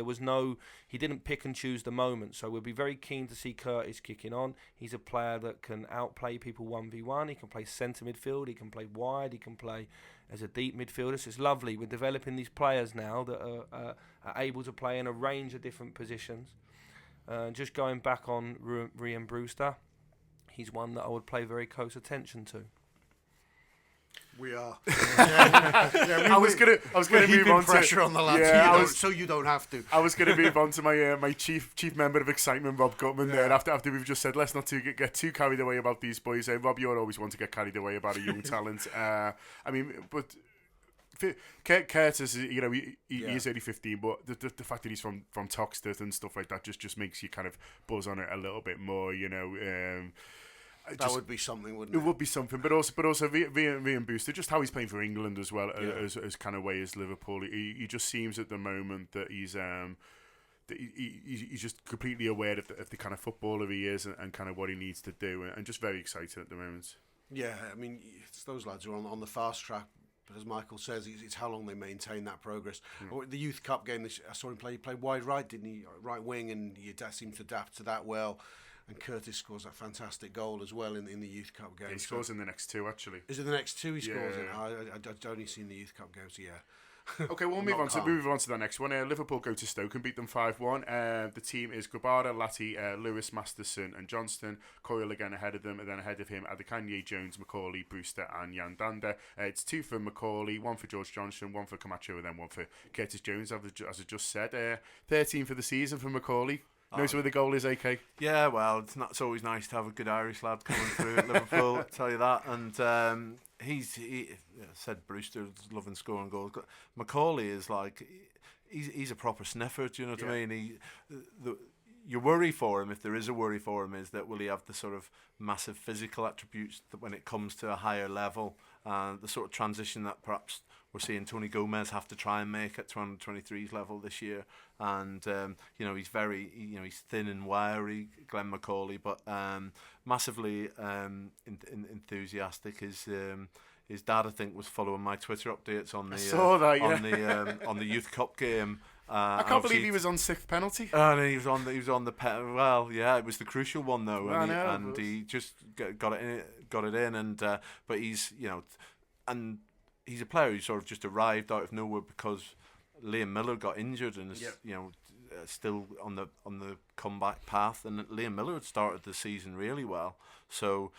he didn't pick and choose the moment. So we'll be very keen to see Curtis kicking on. He's a player that can outplay people 1v1. He can play centre midfield, he can play wide, he can play as a deep midfielder. So it's lovely. We're developing these players now that are able to play in a range of different positions. Just going back on Ryan Brewster, he's one that I would pay very close attention to. We are. I was gonna move on pressure to on the lads. so you don't have to. I was gonna move on to my chief member of excitement, Rob Gutman. There, and after we've just said, let's not get too carried away about these boys. Rob, you always want to get carried away about a young talent. But Curtis, he is only 15, but the fact that he's from Toxteth and stuff like that just makes you kind of buzz on it a little bit more. That would be something, wouldn't it? It would be something, but also Ryan Brewster, just how he's playing for England as well, as kind of way as Liverpool. He just seems at the moment that he's just completely aware of the kind of footballer he is and kind of what he needs to do, and just very excited at the moment. Yeah, I mean, it's those lads who are on the fast track. But as Michael says, it's how long they maintain that progress. The Youth Cup game, I saw him play wide right, didn't he? Right wing, and he seems to adapt to that well. And Curtis scores that fantastic goal as well in the Youth Cup game. Yeah, he scores in the next two, actually. Is it the next two he scores in? I'd only seen the Youth Cup games, Okay, we'll move on to the next one. Liverpool go to Stoke and beat them 5-1. The team is Grabara, Latty, Lewis, Masterson and Johnston. Coyle again ahead of them, and then ahead of him Adekanye, Jones, Macaulay, Brewster and Yandanda. It's 2 for Macaulay, 1 for George Johnson, 1 for Camacho, and then 1 for Curtis Jones, as I just said. 13 for the season for Macaulay. Knows where the goal is, AK? Yeah, well, it's always nice to have a good Irish lad coming through at Liverpool, I'll tell you that. And he said Brewster's loving scoring goals. Macaulay is like, he's a proper sniffer, do you know what I mean? Your worry for him, if there is a worry for him, is that will he have the sort of massive physical attributes that when it comes to a higher level, the sort of transition that perhaps we're seeing Tony Gomez have to try and make at 223's level this year. And he's he's thin and wiry, Glenn Macaulay, but massively enthusiastic. His dad, I think, was following my Twitter updates on the Youth Cup game. I can't believe he was on 6th penalty. And he was on the well, yeah, it was the crucial one though, and he just got it in, and but he's and he's a player who sort of just arrived out of nowhere because Liam Miller got injured and is still on the comeback path, and Liam Miller had started the season really well, so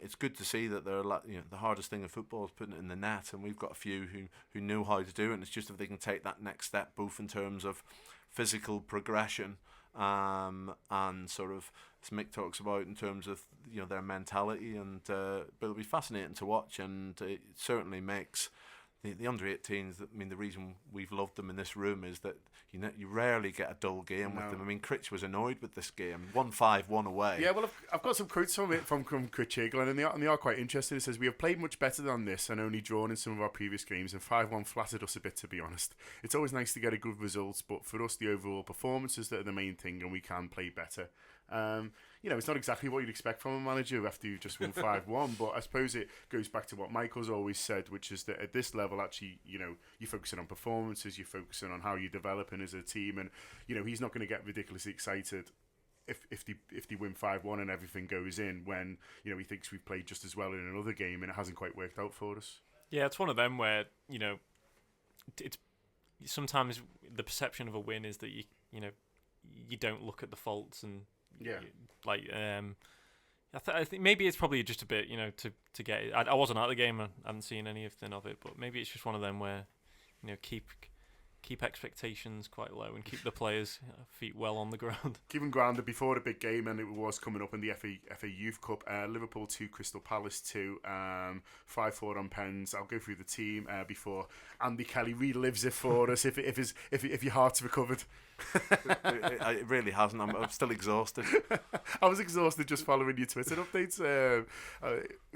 it's good to see that they're the hardest thing in football is putting it in the net, and we've got a few who know how to do it, and it's just if they can take that next step both in terms of physical progression and sort of as Mick talks about in terms of their mentality, and but it'll be fascinating to watch, and it certainly makes the under-18s. I mean, the reason we've loved them in this room is that you rarely get a dull game with them. I mean, Critch was annoyed with this game, 1-5, away. Yeah, well, I've got some quotes from Critch Eagle, and they are quite interesting. It says, "We have played much better than this and only drawn in some of our previous games, and 5-1 flattered us a bit, to be honest. It's always nice to get a good result, but for us, the overall performances that are the main thing, and we can play better." It's not exactly what you'd expect from a manager after you've just won 5-1, but I suppose it goes back to what Michael's always said, which is that at this level, actually, you're focusing on performances, you're focusing on how you're developing as a team, and, he's not going to get ridiculously excited if they win 5-1 and everything goes in when, he thinks we've played just as well in another game and it hasn't quite worked out for us. Yeah, it's one of them where, it's sometimes the perception of a win is that you don't look at the faults and I think maybe it's probably just a bit, to get it. I wasn't at the game, I haven't seen anything of it, but maybe it's just one of them where, keep expectations quite low and keep the players' feet well on the ground. Keep them grounded before the big game, and it was coming up in the FA Youth Cup. Liverpool 2, Crystal Palace 2, 5-4 on pens. I'll go through the team before Andy Kelly relives it for us. If your heart's recovered. It really hasn't. I'm still exhausted. I was exhausted just following your Twitter updates.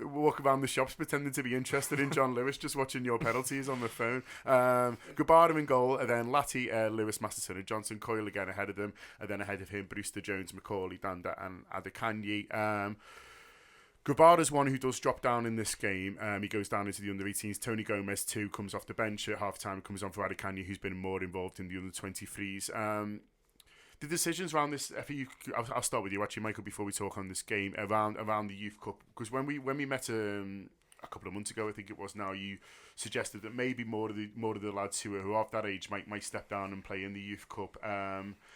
Walk around the shops pretending to be interested in John Lewis, just watching your penalties on the phone. Gabara in goal, and then Latty, Lewis, Masterson and Johnson. Coyle again ahead of them, and then ahead of him, Brewster, Jones, McCauley, Danda and Adekanyi. Gabara's one who does drop down in this game. He goes down into the under-18s. Tony Gomez, too, comes off the bench at half-time, comes on for Adekanyi, who's been more involved in the under-23s. The decisions around this, I'll start with you, actually, Michael, before we talk on this game, around the Youth Cup. Because when we met a couple of months ago, I think it was now, you suggested that maybe more of the lads who are of that age might step down and play in the Youth Cup.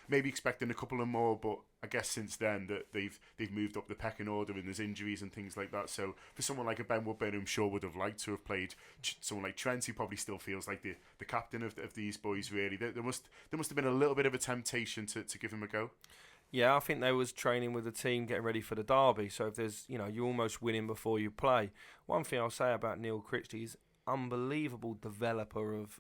Maybe expecting a couple of more, but I guess since then that they've moved up the pecking order and there's injuries and things like that. So for someone like a Ben Woodburn, who I'm sure would have liked to have played, someone like Trent, who probably still feels like the captain of these boys, really, there must have been a little bit of a temptation to give him a go. Yeah, I think they was training with the team, getting ready for the derby. So if there's, you're almost winning before you play. One thing I'll say about Neil Critchley, he's unbelievable developer of.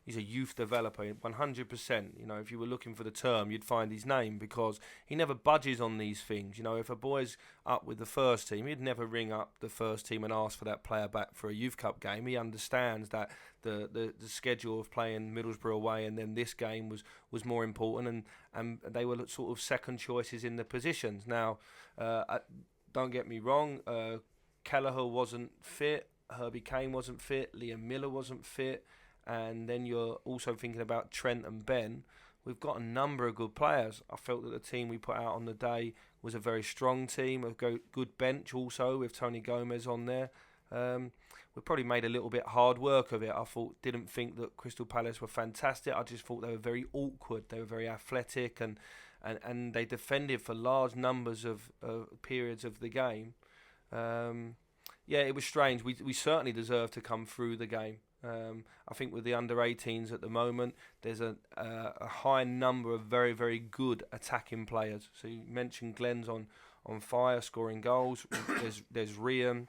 He's a youth developer, 100%. If you were looking for the term, you'd find his name, because he never budges on these things. If a boy's up with the first team, he'd never ring up the first team and ask for that player back for a Youth Cup game. He understands that the schedule of playing Middlesbrough away and then this game was more important, and they were sort of second choices in the positions. Now, don't get me wrong, Kelleher wasn't fit, Herbie Kane wasn't fit, Liam Miller wasn't fit. And then you're also thinking about Trent and Ben. We've got a number of good players. I felt that the team we put out on the day was a very strong team, a good bench also with Tony Gomez on there. We probably made a little bit hard work of it. Didn't think that Crystal Palace were fantastic. I just thought they were very awkward. They were very athletic, and they defended for large numbers of periods of the game. Yeah, it was strange. We certainly deserved to come through the game. I think with the under-18s at the moment, there's a high number of very, very good attacking players. So you mentioned Glenn's on fire, scoring goals. there's Liam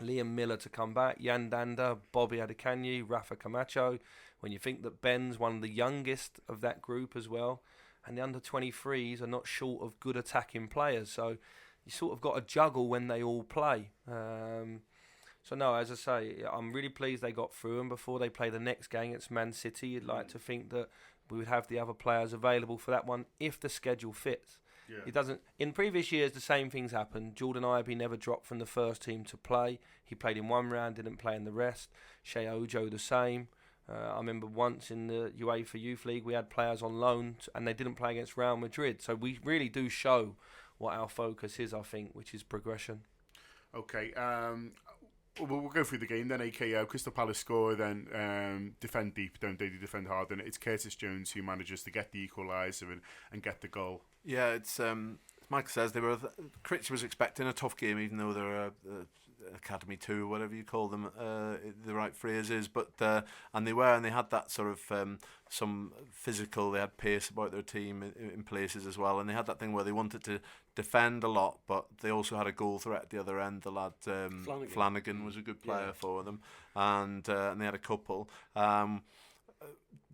Miller to come back, Yan Danda, Bobby Adekanyi, Rafa Camacho. When you think that Ben's one of the youngest of that group as well, and the under-23s are not short of good attacking players. So you sort of got to juggle when they all play. So no, as I say, I'm really pleased they got through, and before they play the next game, it's Man City. You'd like to think that we would have the other players available for that one if the schedule fits. Yeah. It doesn't. In previous years, the same things happened. Jordan Ibe never dropped from the first team to play. He played in one round, didn't play in the rest. Shea Ojo the same. I remember once in the UEFA Youth League, we had players on loan and they didn't play against Real Madrid. So we really do show what our focus is, I think, which is progression. Okay. We'll go through the game then. AKO, Crystal Palace score, then defend deep, don't they? They defend hard, and it's Curtis Jones who manages to get the equaliser and get the goal. Yeah, it's Mike says Critch was expecting a tough game, even though they're Academy 2, whatever you call them, the right phrase is, but and they had that sort of some physical, they had pace about their team in places as well, and they had that thing where they wanted to defend a lot, but they also had a goal threat at the other end. The lad Flanagan was a good player for them, and they had a couple.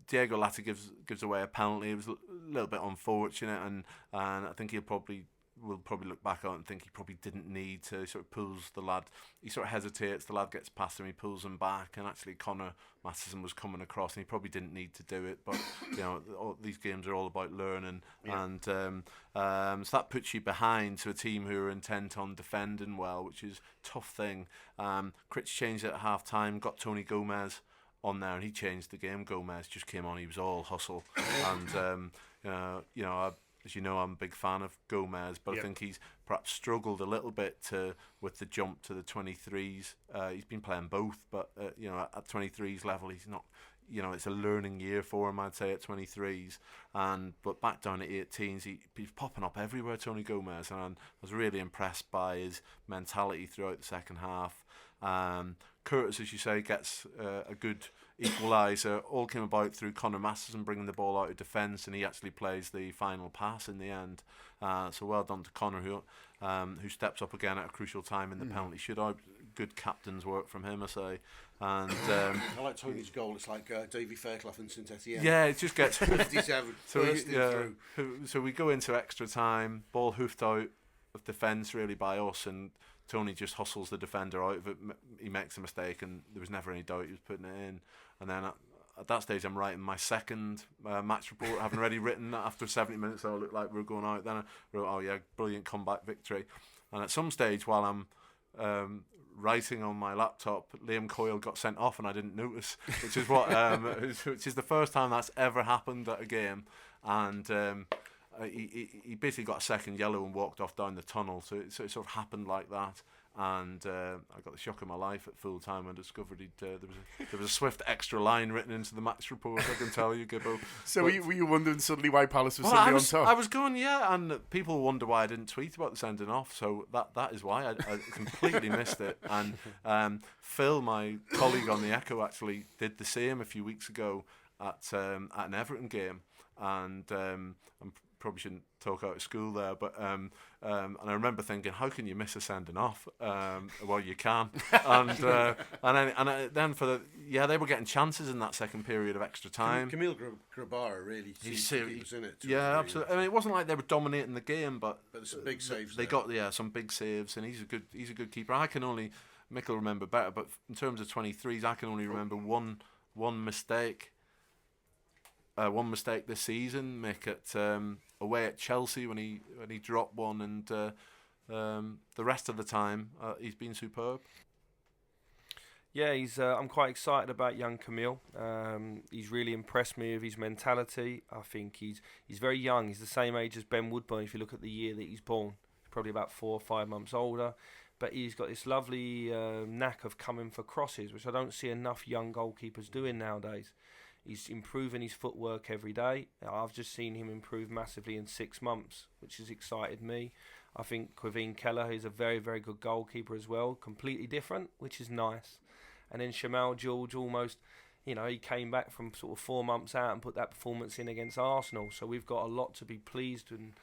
Diego Latta gives away a penalty. It was a little bit unfortunate, and I think we'll probably look back on it and think he probably didn't need to. He sort of pulls the lad. He sort of hesitates. The lad gets past him. He pulls him back, and actually Connor Masterson was coming across, and he probably didn't need to do it. But these games are all about learning, and so that puts you behind to a team who are intent on defending well, which is a tough thing. Critch changed it at half time. Got Tony Gomez on there, and he changed the game. Gomez just came on. He was all hustle, and as you know, I'm a big fan of Gomez, but I think he's perhaps struggled a little bit with the jump to the 23s. He's been playing both, but at 23s level, he's not. it's a learning year for him, I'd say, at 23s. But back down at 18s, he's popping up everywhere, Tony Gomez, and I was really impressed by his mentality throughout the second half. Curtis, as you say, gets a good equaliser. All came about through Conor Masterson bringing the ball out of defence, and he actually plays the final pass in the end. So well done to Conor, who steps up again at a crucial time in the penalty shootout. Good captain's work from him, I say. And I like Tony's goal. It's like Davy Fairclough and St Etienne. Yeah, it just gets 57. So we go into extra time. Ball hoofed out of defence really by us, and Tony just hustles the defender out of it. He makes a mistake, and there was never any doubt he was putting it in. And then at that stage, I'm writing my second match report, having already written that after 70 minutes, so it looked like we were going out. Then I wrote, oh yeah, brilliant comeback victory. And at some stage, while I'm writing on my laptop, Liam Coyle got sent off, and I didn't notice, which is which is the first time that's ever happened at a game. And he basically got a second yellow and walked off down the tunnel. So it sort of happened like that. And I got the shock of my life at full time and discovered there was a swift extra line written into the match report, I can tell you, Gibbo. So were you wondering suddenly why Palace was suddenly on top? I was going, yeah, and people wonder why I didn't tweet about the sending off, so that is why I completely missed it. And Phil, my colleague on the Echo, actually did the same a few weeks ago at an Everton game, and I'm probably shouldn't talk out of school there, but and I remember thinking, how can you miss a sending off? Well, you can, and then they were getting chances in that second period of extra time. Camille Grabara really he was in it. Yeah, absolutely. I mean, it wasn't like they were dominating the game, but there's some big saves. They got some big saves, and he's a good keeper. Mick will remember better, but in terms of 23s, I can only remember one mistake. One mistake this season, Mick, at away at Chelsea when he dropped one, and the rest of the time he's been superb. Yeah, I'm quite excited about young Camille. He's really impressed me with his mentality. I think he's very young. He's the same age as Ben Woodburn. If you look at the year that he's born, he's probably about 4 or 5 months older. But he's got this lovely knack of coming for crosses, which I don't see enough young goalkeepers doing nowadays. He's improving his footwork every day. I've just seen him improve massively in 6 months, which has excited me. I think Quaveen Keller is a very, very good goalkeeper as well. Completely different, which is nice. And then Shamal George almost, he came back from sort of 4 months out and put that performance in against Arsenal. So we've got a lot to be pleased and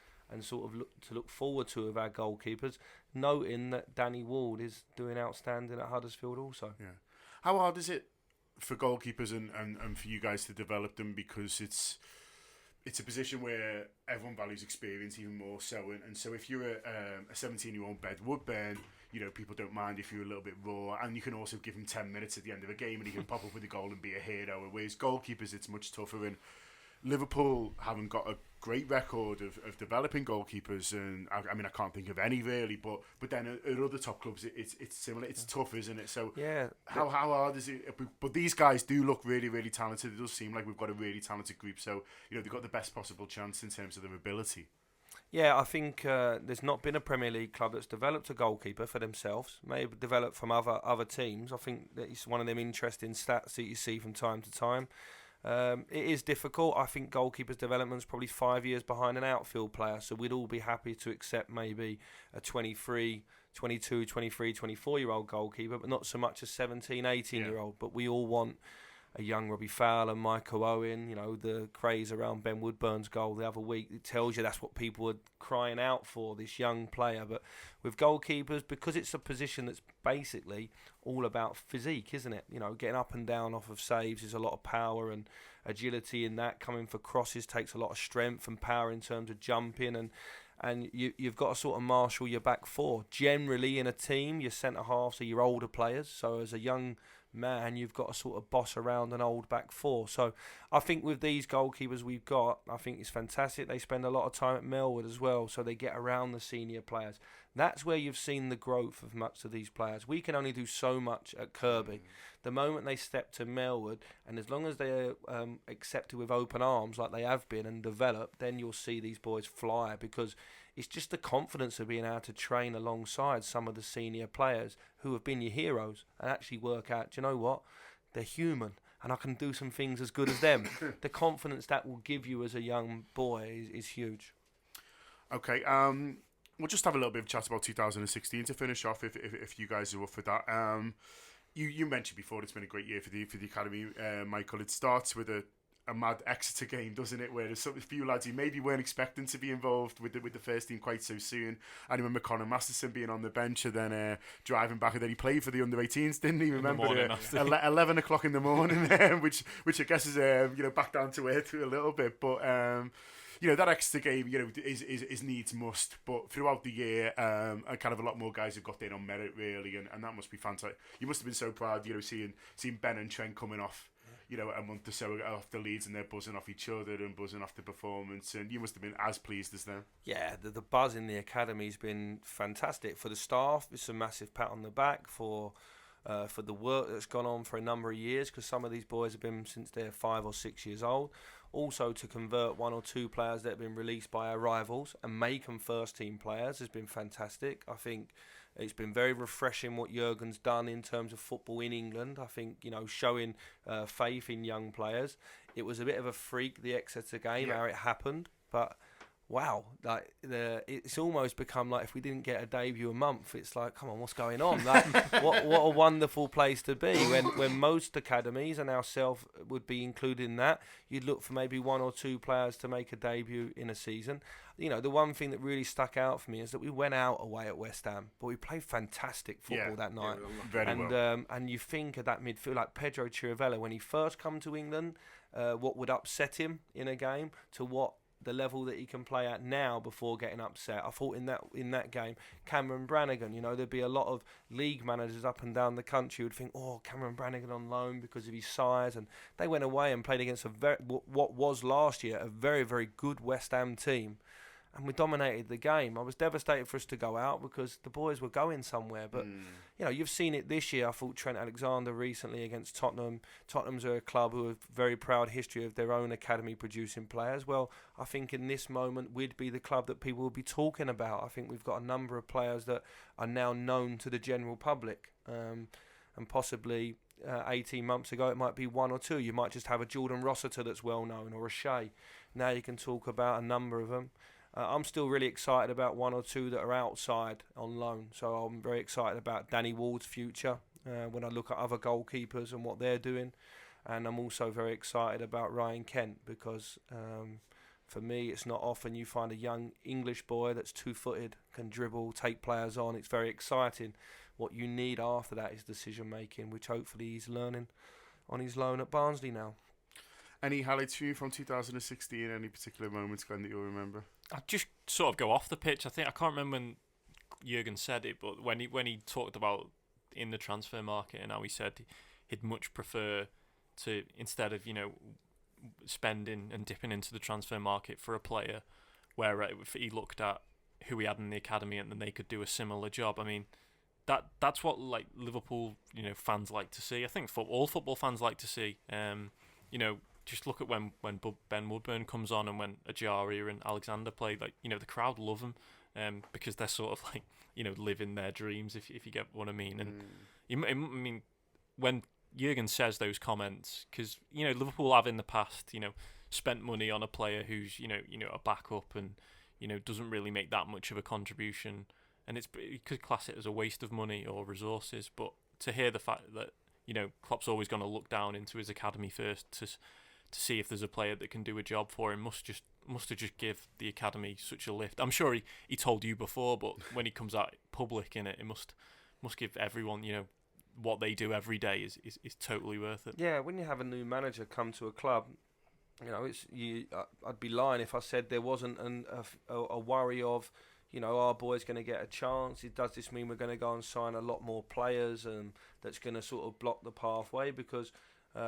sort of look forward to with our goalkeepers, noting that Danny Ward is doing outstanding at Huddersfield also. Yeah. How hard is it for goalkeepers and for you guys to develop them, because it's a position where everyone values experience even more so, and so if you're a 17-year-old Ben Woodburn, people don't mind if you're a little bit raw, and you can also give him 10 minutes at the end of a game and he can pop up with a goal and be a hero. Whereas goalkeepers, it's much tougher, and Liverpool haven't got a great record of developing goalkeepers, and I can't think of any really, but then at other top clubs it's similar. It's tough, isn't it? So yeah, how hard is it? But these guys do look really, really talented. It does seem like we've got a really talented group, so they've got the best possible chance in terms of their ability. Yeah, I think there's not been a Premier League club that's developed a goalkeeper for themselves. Maybe developed from other teams. I think that it's one of them interesting stats that you see from time to time. It is difficult. I think goalkeepers' development's probably 5 years behind an outfield player, so we'd all be happy to accept maybe a 23, 22, 23, 24-year-old goalkeeper, but not so much a 17, 18-year-old. But we all want a young Robbie Fowler, Michael Owen, the craze around Ben Woodburn's goal the other week. It tells you that's what people are crying out for, this young player. But with goalkeepers, because it's a position that's basically all about physique, isn't it? Getting up and down off of saves is a lot of power and agility in that. Coming for crosses takes a lot of strength and power in terms of jumping, and you've got to sort of marshal your back four. Generally in a team, your centre-halves are your older players, so as a young man, you've got to sort of boss around an old back four. So I think with these goalkeepers we've got, I think it's fantastic. They spend a lot of time at Melwood as well, so they get around the senior players. That's where you've seen the growth of much of these players. We can only do so much at Kirby. The moment they step to Melwood, and as long as they're accepted with open arms like they have been and developed, then you'll see these boys fly, because it's just the confidence of being able to train alongside some of the senior players who have been your heroes and actually work out, do you know what? They're human. and I can do some things as good as them. The confidence that will give you as a young boy is huge. Okay, we'll just have a little bit of chat about 2016 to finish off, if you guys are up for that. You mentioned before it's been a great year for the academy, Michael. It starts with a mad Exeter game, doesn't it? Where there's a few lads who maybe weren't expecting to be involved with the first team quite so soon. I remember Conor Masterson being on the bench and then driving back, and then he played for the under-18s, didn't he? Remember 11 o'clock in the morning, which I guess is back down to earth a little bit, but. That Exeter game, is needs must. But throughout the year, kind of a lot more guys have got in on merit, really, and that must be fantastic. You must have been so proud, seeing Ben and Trent coming off, a month or so off the Leeds, and they're buzzing off each other and buzzing off the performance, and you must have been as pleased as them. Yeah, the buzz in the academy's been fantastic for the staff. It's a massive pat on the back for the work that's gone on for a number of years, because some of these boys have been since they're 5 or 6 years old. Also, to convert 1 or 2 players that have been released by our rivals and make them first team players has been fantastic. I think it's been very refreshing what Jurgen's done in terms of football in England. I think, showing faith in young players. It was a bit of a freak, the Exeter game, how it happened, but wow, it's almost become like if we didn't get a debut a month, it's like, come on, what's going on? Like, what a wonderful place to be when most academies and ourselves would be included in that. You'd look for maybe 1 or 2 players to make a debut in a season. The one thing that really stuck out for me is that we went out away at West Ham, but we played fantastic football that night. Very well. And you think of that midfield, like Pedro Chirivella, when he first come to England, what would upset him in a game to what the level that he can play at now before getting upset. I thought in that game, Cameron Brannigan, there'd be a lot of league managers up and down the country who'd think, Cameron Brannigan on loan because of his size, and they went away and played against what was last year a very, very good West Ham team, and we dominated the game. I was devastated for us to go out because the boys were going somewhere, but you've seen it this year. I thought Trent Alexander recently against Tottenham. Tottenham's a club who have a very proud history of their own academy producing players. Well, I think in this moment we'd be the club that people will be talking about. I think we've got a number of players that are now known to the general public, and possibly 18 months ago it might be 1 or 2. You might just have a Jordan Rossiter that's well known, or a Shea. Now you can talk about a number of them. I'm still really excited about 1 or 2 that are outside on loan. So I'm very excited about Danny Ward's future when I look at other goalkeepers and what they're doing. And I'm also very excited about Ryan Kent because for me, it's not often you find a young English boy that's 2-footed, can dribble, take players on. It's very exciting. What you need after that is decision making, which hopefully he's learning on his loan at Barnsley now. Any highlights for you from 2016? Any particular moments, Glenn, that you'll remember? I just sort of go off the pitch. I can't remember when Jurgen said it, but when he talked about in the transfer market and how he said he'd much prefer to, instead of spending and dipping into the transfer market for a player, where he looked at who he had in the academy and then they could do a similar job. I mean, that's what like Liverpool fans like to see. I think all football fans like to see. Just look at when Ben Woodburn comes on and when Ajaria and Alexander play, the crowd love them because they're sort of like, living their dreams, if you get what I mean. And when Jurgen says those comments, because, Liverpool have in the past, spent money on a player who's, a backup and, doesn't really make that much of a contribution. And you could class it as a waste of money or resources, but to hear the fact that, Klopp's always going to look down into his academy first to see if there's a player that can do a job for him must have just give the academy such a lift. I'm sure he told you before, but when he comes out public in it, it must give everyone, what they do every day is totally worth it. Yeah, when you have a new manager come to a club, I'd be lying if I said there wasn't a worry of, our boy's going to get a chance. Does this mean we're going to go and sign a lot more players and that's going to sort of block the pathway? Because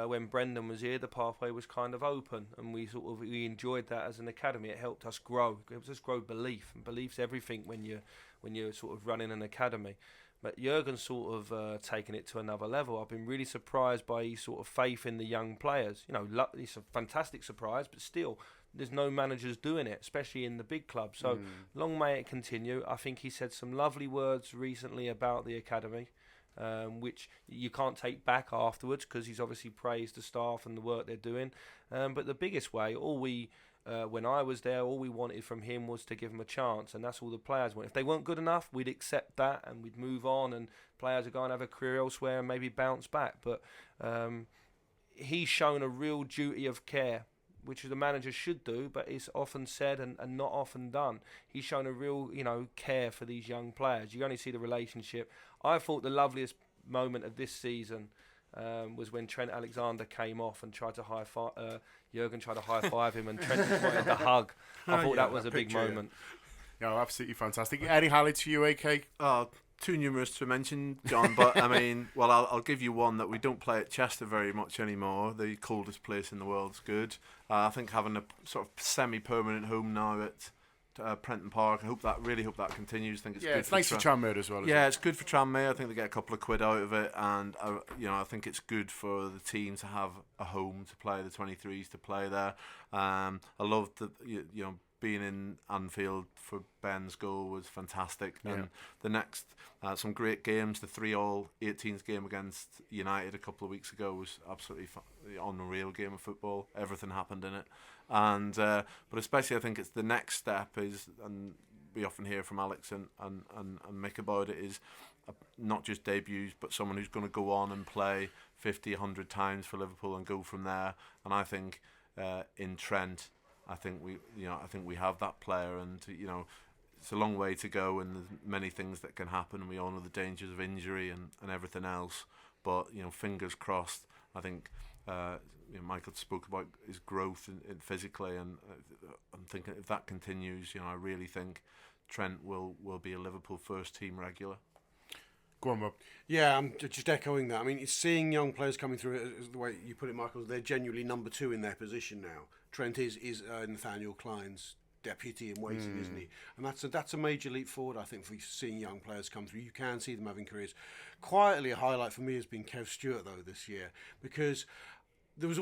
when Brendan was here, the pathway was kind of open, and we enjoyed that as an academy. It helped us grow. It helped us grow belief, and belief's everything when you're sort of running an academy. But Jurgen's sort of taken it to another level. I've been really surprised by his sort of faith in the young players. It's a fantastic surprise, but still, there's no managers doing it, especially in the big clubs. So long may it continue. I think he said some lovely words recently about the academy. which you can't take back afterwards because he's obviously praised the staff and the work they're doing. But the biggest way, when I was there, all we wanted from him was to give him a chance, and that's all the players want. If they weren't good enough, we'd accept that and we'd move on, and players would go and have a career elsewhere and maybe bounce back. But he's shown a real duty of care, which the manager should do, but it's often said and not often done. He's shown a real, care for these young players. You only see the relationship. I thought the loveliest moment of this season was when Trent Alexander came off and tried to Jurgen tried to high-five him, and Trent just wanted the hug. I thought that was a big moment. Yeah, absolutely fantastic. Any highlights for you, AK? Too numerous to mention, John, but I mean, well, I'll give you one that we don't play at Chester very much anymore. The coldest place in the world's good. I think having a sort of semi-permanent home now at Prenton Park, really hope that continues. I think it's good it's nice for Tranmere as well. Yeah, it's good for Tranmere. I think they get a couple of quid out of it, and I think it's good for the team to have a home to play, the 23s to play there. I love that being in Anfield for Ben's goal was fantastic, and the next some great games. The 3-3 18s game against United a couple of weeks ago was absolutely unreal game of football. Everything happened in it, and but especially I think it's the next step is, and we often hear from Alex and Mick about it, is not just debuts but someone who's going to go on and play 50, 100 times for Liverpool and go from there. And I think in Trent, I think we have that player, and it's a long way to go, and there's many things that can happen, and we all know the dangers of injury and everything else. But fingers crossed. I think Michael spoke about his growth in physically, and I'm thinking if that continues, I really think Trent will be a Liverpool first team regular. Go on, Rob. Yeah, I'm just echoing that. I mean, it's seeing young players coming through, as the way you put it, Michael, they're genuinely number 2 in their position now. Trent is Nathaniel Klein's deputy in waiting, isn't he? And that's a major leap forward, I think, for seeing young players come through. You can see them having careers. Quietly, a highlight for me has been Kev Stewart, though, this year, because there was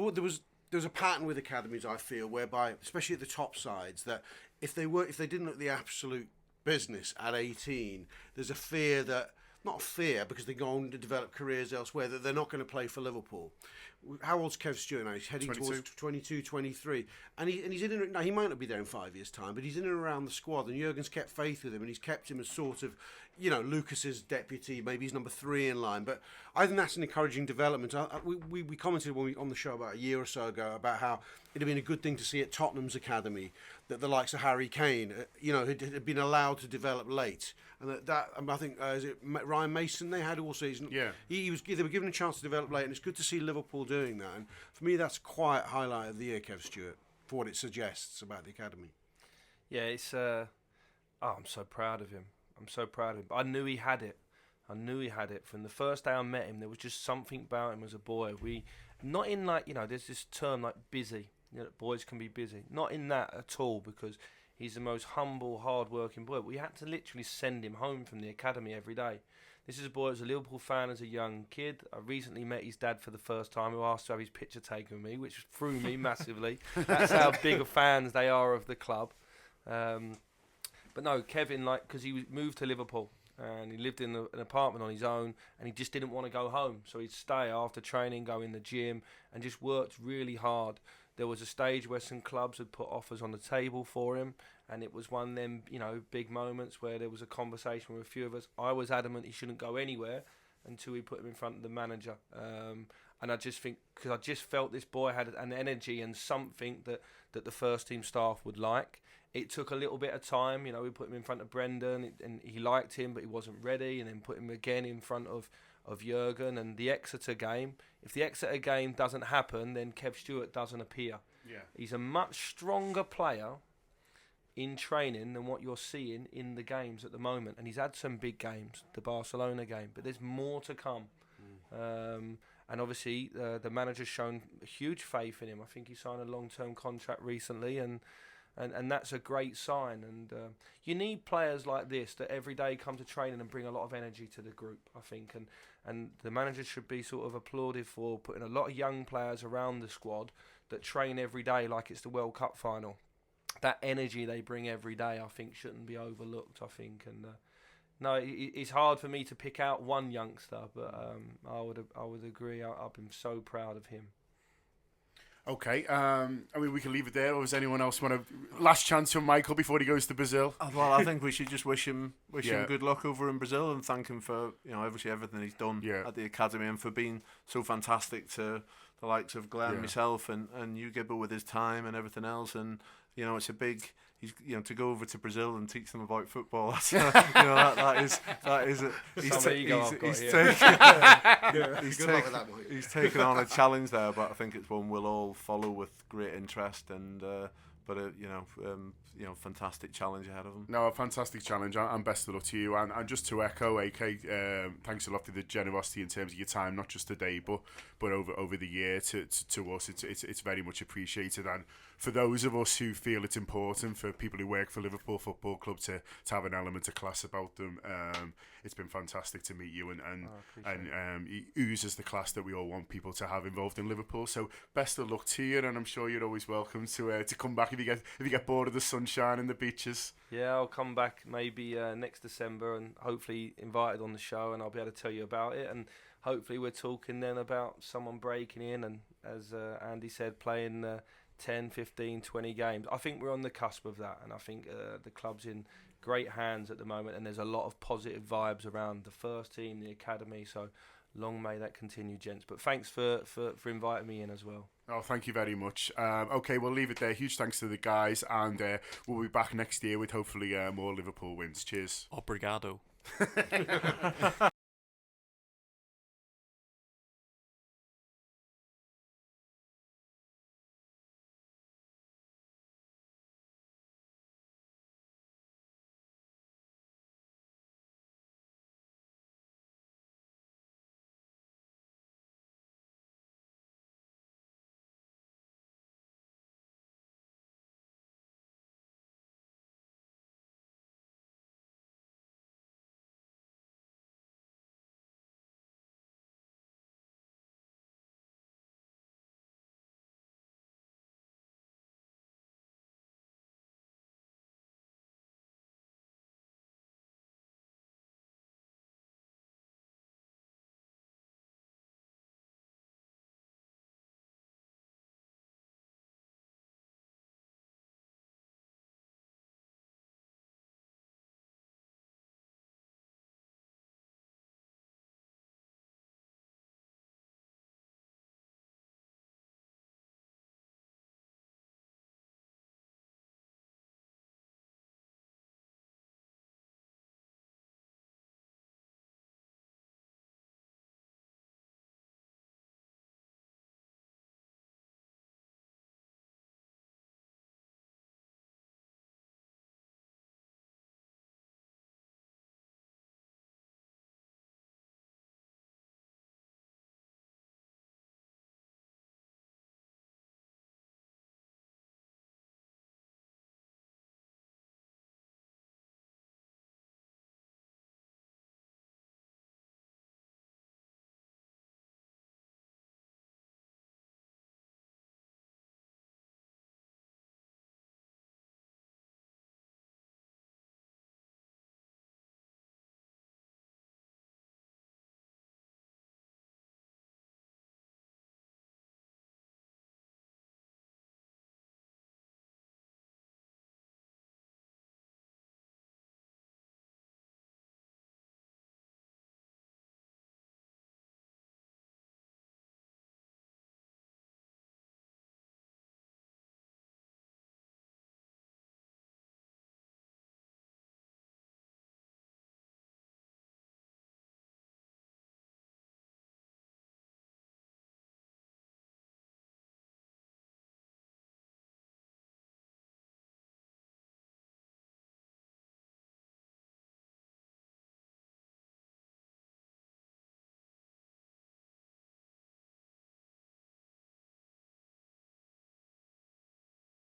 a pattern with academies, I feel, whereby, especially at the top sides, that if they didn't look the absolute business at 18, there's a fear that, not a fear because they go on to develop careers elsewhere, that they're not going to play for Liverpool. How old's Kev Stewart now? He's heading 22. Towards 22, 23. And he's in and now he might not be there in 5 years' time, but he's in and around the squad, and Jurgen's kept faith with him, and he's kept him as sort of, Lucas's deputy, maybe he's number 3 in line. But I think that's an encouraging development. We commented on the show about a year or so ago about how it'd have been a good thing to see at Tottenham's academy that the likes of Harry Kane, had been allowed to develop late. And that I think, is it Ryan Mason they had all season? Yeah. They were given a chance to develop late, and it's good to see Liverpool doing that. And for me, that's a quiet highlight of the year, Kev Stewart, for what it suggests about the academy. Yeah, it's. I'm so proud of him. I'm so proud of him. I knew he had it. From the first day I met him. There was just something about him as a boy. Not in there's this term like busy. Boys can be busy. Not in that at all, because he's the most humble, hard-working boy. We had to literally send him home from the academy every day. This is a boy who was a Liverpool fan as a young kid. I recently met his dad for the first time, who asked to have his picture taken with me, which threw me massively. That's how big of fans they are of the club. But no, Kevin, because he moved to Liverpool and he lived in an apartment on his own, and he just didn't want to go home. So he'd stay after training, go in the gym, and just worked really hard. There was a stage where some clubs had put offers on the table for him, and it was one of them, big moments where there was a conversation with a few of us. I was adamant he shouldn't go anywhere until we put him in front of the manager. And I just think, because I just felt this boy had an energy and something that the first team staff would like. It took a little bit of time. We put him in front of Brendan, and he liked him, but he wasn't ready, and then put him again in front of Jurgen. And the Exeter game, if the Exeter game doesn't happen, then Kev Stewart doesn't appear. Yeah. He's a much stronger player in training than what you're seeing in the games at the moment. And he's had some big games, the Barcelona game, but there's more to come. And obviously, the manager's shown huge faith in him. I think he signed a long-term contract recently, and that's a great sign. And you need players like this that every day come to training and bring a lot of energy to the group, I think. And the manager should be sort of applauded for putting a lot of young players around the squad that train every day like it's the World Cup final. That energy they bring every day, I think, shouldn't be overlooked, I think. And no, it's hard for me to pick out one youngster, but I would agree. I've been so proud of him. Okay, I mean, we can leave it there. Or does anyone else want to last chance from Michael before he goes to Brazil? Well, I think we should just wish him good luck over in Brazil and thank him for obviously everything he's done at the academy and for being so fantastic to the likes of Glenn, myself, and you, Gibber, with his time and everything else. And it's a big. He's to go over to Brazil and teach them about football. That's, he's taken on a challenge there, but I think it's one we'll all follow with great interest and. Fantastic challenge ahead of them. No, a fantastic challenge, and best of luck to you. And just to echo, AK, thanks a lot for the generosity in terms of your time, not just today, but over the year to us. It's very much appreciated. And for those of us who feel it's important for people who work for Liverpool Football Club to have an element of class about them, it's been fantastic to meet you, and he oozes the class that we all want people to have involved in Liverpool. So best of luck to you, and I'm sure you're always welcome to come back if you get bored of the sunshine and the beaches. Yeah, I'll come back maybe next December and hopefully invited on the show, and I'll be able to tell you about it. And hopefully we're talking then about someone breaking in and, as Andy said, playing 10, 15, 20 games. I think we're on the cusp of that, and I think the club's in great hands at the moment, and there's a lot of positive vibes around the first team, the academy, so long may that continue, gents. But thanks for inviting me in as well. Oh, thank you very much. Okay, we'll leave it there. Huge thanks to the guys, and we'll be back next year with hopefully more Liverpool wins. Cheers. Obrigado.